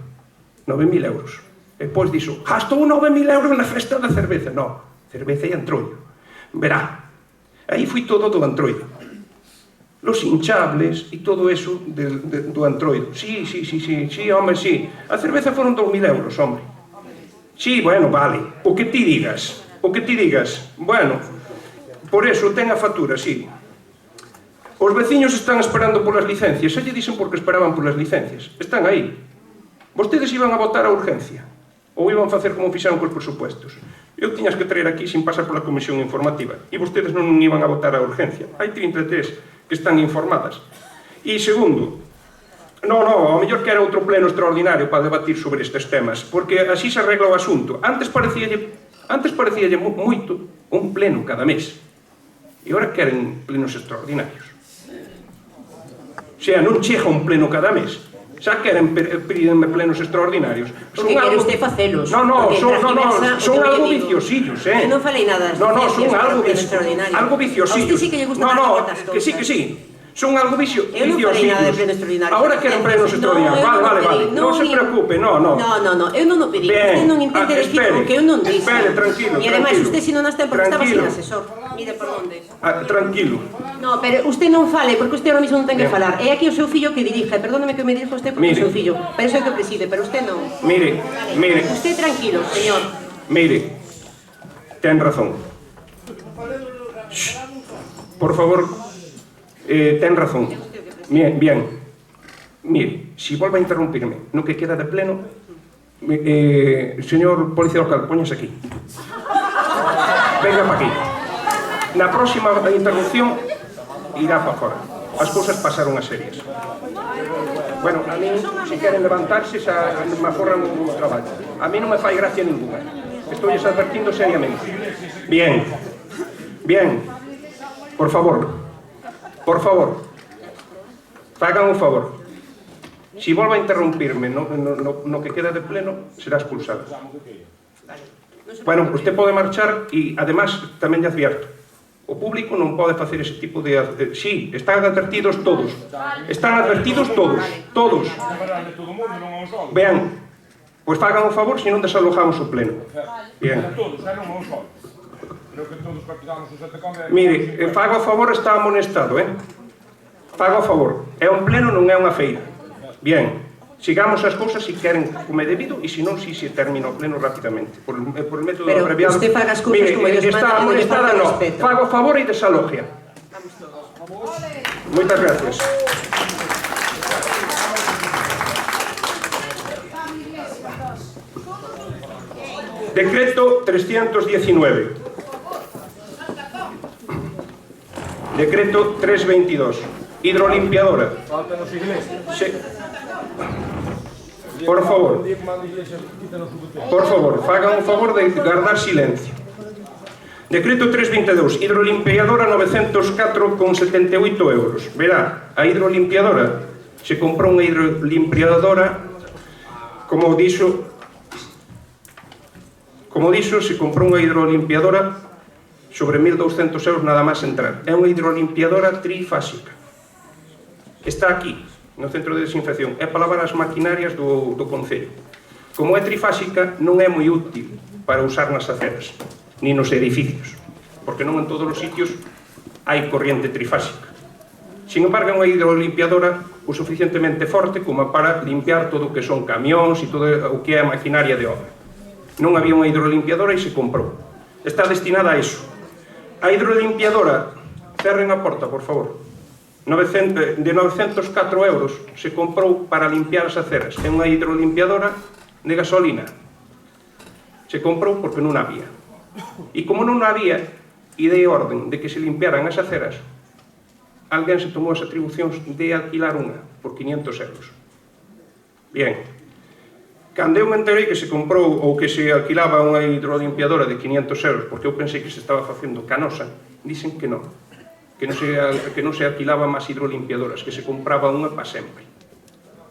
9.000 euros e depois dixo gastou 9.000 euros na festa da cerveza. No, cerveza e Entroido. Verá, aí foi todo do Entroido, los hinchables e todo eso do Entroido. Sí, home, sí. A cerveza foron 2.000 euros, home. Sí, bueno, vale. O que ti digas. Bueno, por eso ten a factura, sí. Os veciños están esperando polas licencias. Xa lle dixen porque esperaban polas licencias. Están aí. Vostedes iban a votar a urgencia ou iban a facer como fixaron cos presupuestos. Eu tiñas que traer aquí sin pasar pola comisión informativa e vostedes non iban a votar a urgencia. Hai 33 que están informadas. E segundo, ao mellor que era outro pleno extraordinario para debatir sobre estes temas, porque así se arregla o asunto. Antes parecíalle moito un pleno cada mes e agora queren plenos extraordinarios. O sea, non chega un pleno cada mes. Xa queren pedirme plenos extraordinarios. Porque quere usted facelos. Son algo viciosillos, Eu non falei nada das son algo A viciosillos. usted sí que lle gusta dar as cousas. Que sí. Son algo viciosillos. Eu non falei nada de pleno extraordinario. Ahora queren plenos extraordinarios. Vale. Non se preocupe, no. No, eu non o pedí. Usted non intente decir o que eu non dixo. Espere, tranquilo. E ademais, usted se non está porque estaba sin asesor. Mire por onde. Tranquilo. No, pero usted non fale, porque usted ahora mismo non ten que falar. É aquí o seu fillo que dirige. Perdóneme que me dirijo a usted porque é o seu fillo. Pero iso é que preside, pero usted non. Mire. Usted tranquilo, señor. Mire, ten razón. Por favor, ten razón. Bien. Mire, si volve a interrumpirme no que queda de pleno, señor policía local, póñase aquí. Venga para aquí. Na próxima interrupción irá para fora. As cousas pasaron a serias. Bueno, a mí, se queren levantarse, xa me aforran o traballo. A mí non me fai gracia ninguna. Estou advertindo seriamente. Bien. Bien. Por favor. Fagan un favor. Si volva a interrumpirme no que queda de pleno, será expulsado. Bueno, usted pode marchar e, además, tamén lle advierto. O público non pode facer ese tipo de... Sí, están advertidos todos. Están advertidos todos. Todos. Vean, pois fagan un favor, se non desalojamos o pleno. Bien. Mire, faga o favor, está amonestado, Faga o favor. É un pleno, non é unha feira. Bien. Sigamos as cousas se queren como é debido e se non, si se termina o pleno rapidamente. Por el método abreviado. Pero usted faga as cousas como ellos está amonestada, no. Faga o favor e desalogia. Moitas gracias. Decreto 319. Decreto 322. Hidrolimpiadora. Por favor, fagan un favor de guardar silencio. Decreto 322, hidrolimpiadora 904,78 euros. Verá, a hidrolimpiadora, se comprou unha hidrolimpiadora, como dixo, se comprou unha hidrolimpiadora sobre 1.200 euros nada máis entrar. É unha hidrolimpiadora trifásica. Está aquí, no centro de desinfección, é para lavar as maquinarias do Concello. Como é trifásica, non é moi útil para usar nas aceras, ni nos edificios, porque non en todos os sitios hai corriente trifásica. Sin embargo, é unha hidrolimpiadora o suficientemente forte como para limpiar todo o que son camións e todo o que é a maquinaria de obra. Non había unha hidrolimpiadora e se comprou. Está destinada a iso. A hidrolimpiadora, cerren a porta, por favor. De 904 euros se comprou para limpiar as aceras. É unha hidrolimpiadora de gasolina. Se comprou porque non había. E como non había, e dei orden de que se limpiaran as aceras, alguén se tomou as atribucións de alquilar unha por 500 euros. Bien. Cando eu me enterei que se comprou ou que se alquilaba unha hidrolimpiadora de 500 euros, porque eu pensei que se estaba facendo canosa, dicen que non. Que non se alquilaba máis hidrolimpiadoras, que se compraba unha para sempre.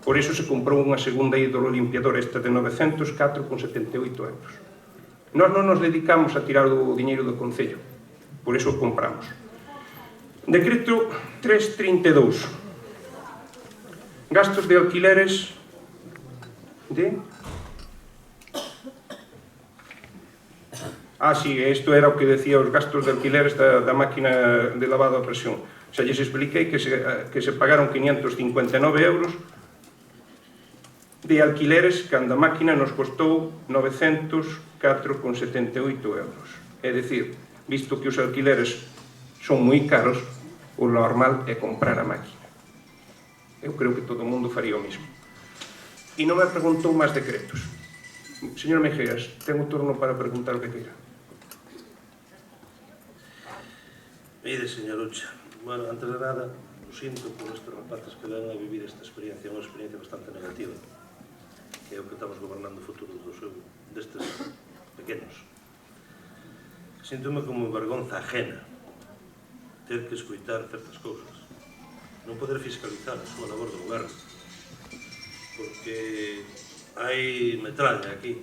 Por iso se comprou unha segunda hidrolimpiadora, esta de 904,78 euros. Nós non nos dedicamos a tirar o diñeiro do Concello, por iso compramos. Decreto 332. Gastos de alquileres de... sí, isto era o que decía os gastos de alquileres da máquina de lavado a presión. Xa lles expliquei que se pagaron 559 euros de alquileres cando a máquina nos costou 904,78 euros. É dicir, visto que os alquileres son moi caros, o normal é comprar a máquina. Eu creo que todo o mundo faría o mismo. E non me preguntou máis decretos. Señor Meijeras, ten o turno para preguntar o que queira. Mire, señor Ucha, bueno, antes de nada, lo sinto por estes rapaces que van a vivir esta experiencia, unha experiencia bastante negativa, que é o que estamos gobernando o futuro destes pequenos. Síntome como vergonza ajena ter que escoitar certas cousas, non poder fiscalizar a súa labor de goberno, porque hai metralla aquí,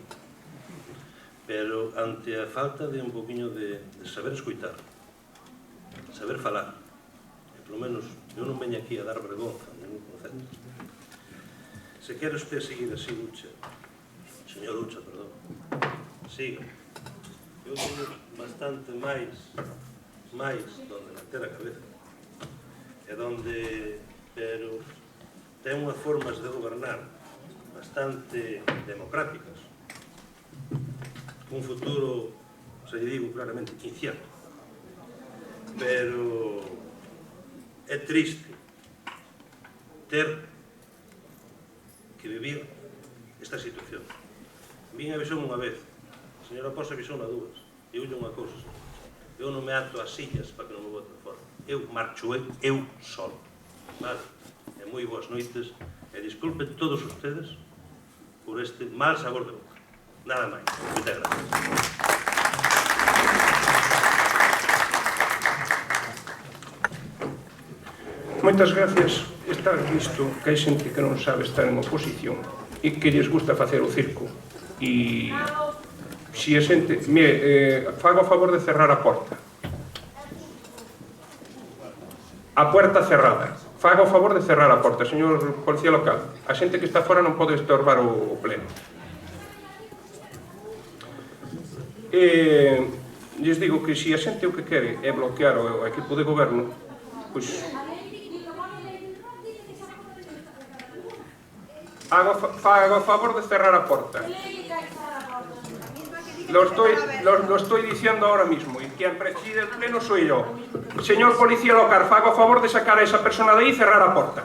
pero ante a falta de un poquinho de saber escoitar, saber falar, e polo menos eu non veño aquí a dar vergonza en ningún concepto. Se quere usted seguir así, Ucha, señor Ucha, perdón, siga. Eu teño bastante máis donde meter a cabeza, e donde, pero ten unhas formas de gobernar bastante democráticas, un futuro, se lle digo claramente, incierto. Pero é triste ter que vivir esta situación. Vin a visión unha vez, a señora Posa visión a dúas, e eu unha cousa, eu non me ato as sillas para que non me boten fora, eu marcho eu solo, vale? E moi boas noites, e disculpen todos ustedes por este mal sabor de boca, nada máis, moitas gracias. Moitas gracias. Está visto que hai xente que non sabe estar en oposición e que lles gusta facer o circo. E si a xente... Mire, fago a favor de cerrar a porta. A puerta cerrada. Fago a favor de cerrar a porta, señor policía local. A xente que está fora non pode estorbar o pleno. Lles digo que se a xente o que quere é bloquear o equipo de goberno, pois... Fago a favor de cerrar a porta. Lo estoy diciendo ahora mismo, y quien preside el pleno soy yo. Señor policía local, fago a favor de sacar a esa persona de ahí y cerrar a porta.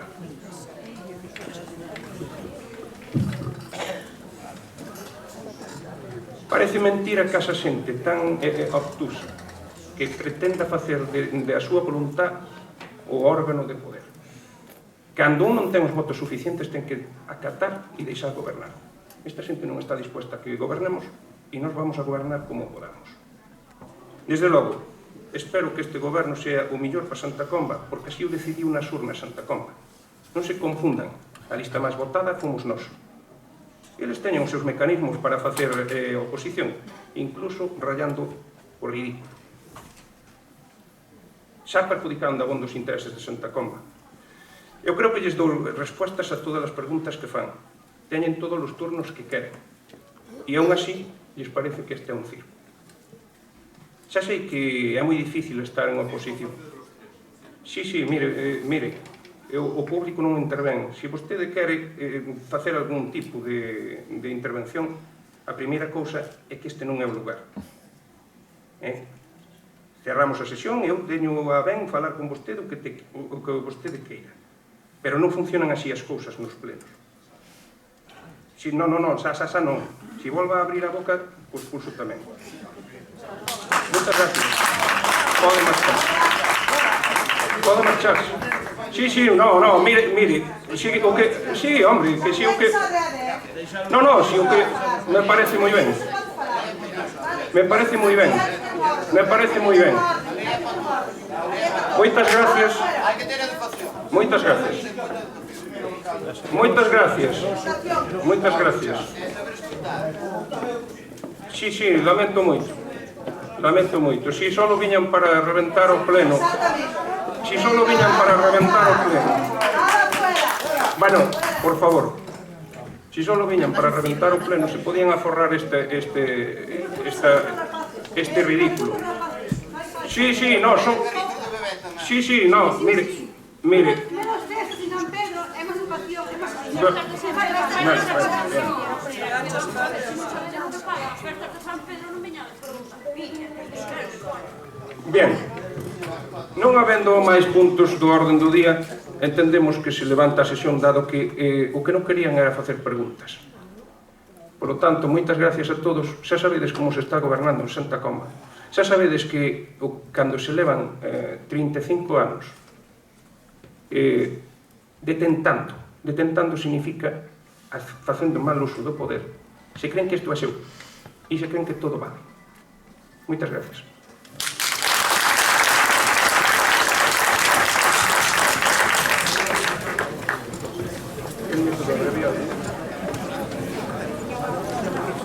Parece mentira que esa xente tan obtusa que pretenda facer de a súa voluntad o órgano de poder. Cando non temos votos suficientes, ten que acatar e deixar gobernar. Esta xente non está dispuesta a que gobernemos e nos vamos a gobernar como podamos. Desde logo, espero que este goberno sea o mellor para Santa Comba, porque así o decidiu nas urnas Santa Comba. Non se confundan, a lista máis votada fomos nós. Eles teñen os seus mecanismos para facer oposición, incluso rayando o ridículo. Xa perjudicando a bon dos intereses de Santa Comba. Eu creo que lles dou respostas a todas as preguntas que fan. Teñen todos os turnos que queren. E aún así, lles parece que este é un circo. Xa sei que é moi difícil estar en oposición. Sí, mire, o público non intervén. Se vostede quere facer algún tipo de intervención, a primeira cousa é que este non é o lugar. Cerramos a sesión e eu teño a ben falar con vostede o que vostede queira. Pero non funcionan así as cousas nos plenos. Non, xa non. Se volva a abrir a boca, o expulso tamén. Moitas gracias. Pode marchar. Pode marcharse. Sí, no, mire. Sí, hombre, que si o que... No, si o que... Me parece moi ben. Moitas gracias. Moitas gracias. Sí, lamento moito. Si solo viñan para reventar o pleno. Bueno, por favor. Si solo viñan para reventar o pleno, se podían aforrar este ridículo. Sí, no, son... Sí, no, mire. Bien, non habendo máis puntos do orden do día, entendemos que se levanta a sesión, dado que o que non querían era facer preguntas. Por lo tanto, moitas gracias a todos. Xa sabedes como se está gobernando en Santa Comba. Xa sabedes que cando se levan 35 anos detentando significa facendo mal uso do poder, se creen que isto é seu e se creen que todo vale. Moitas gracias.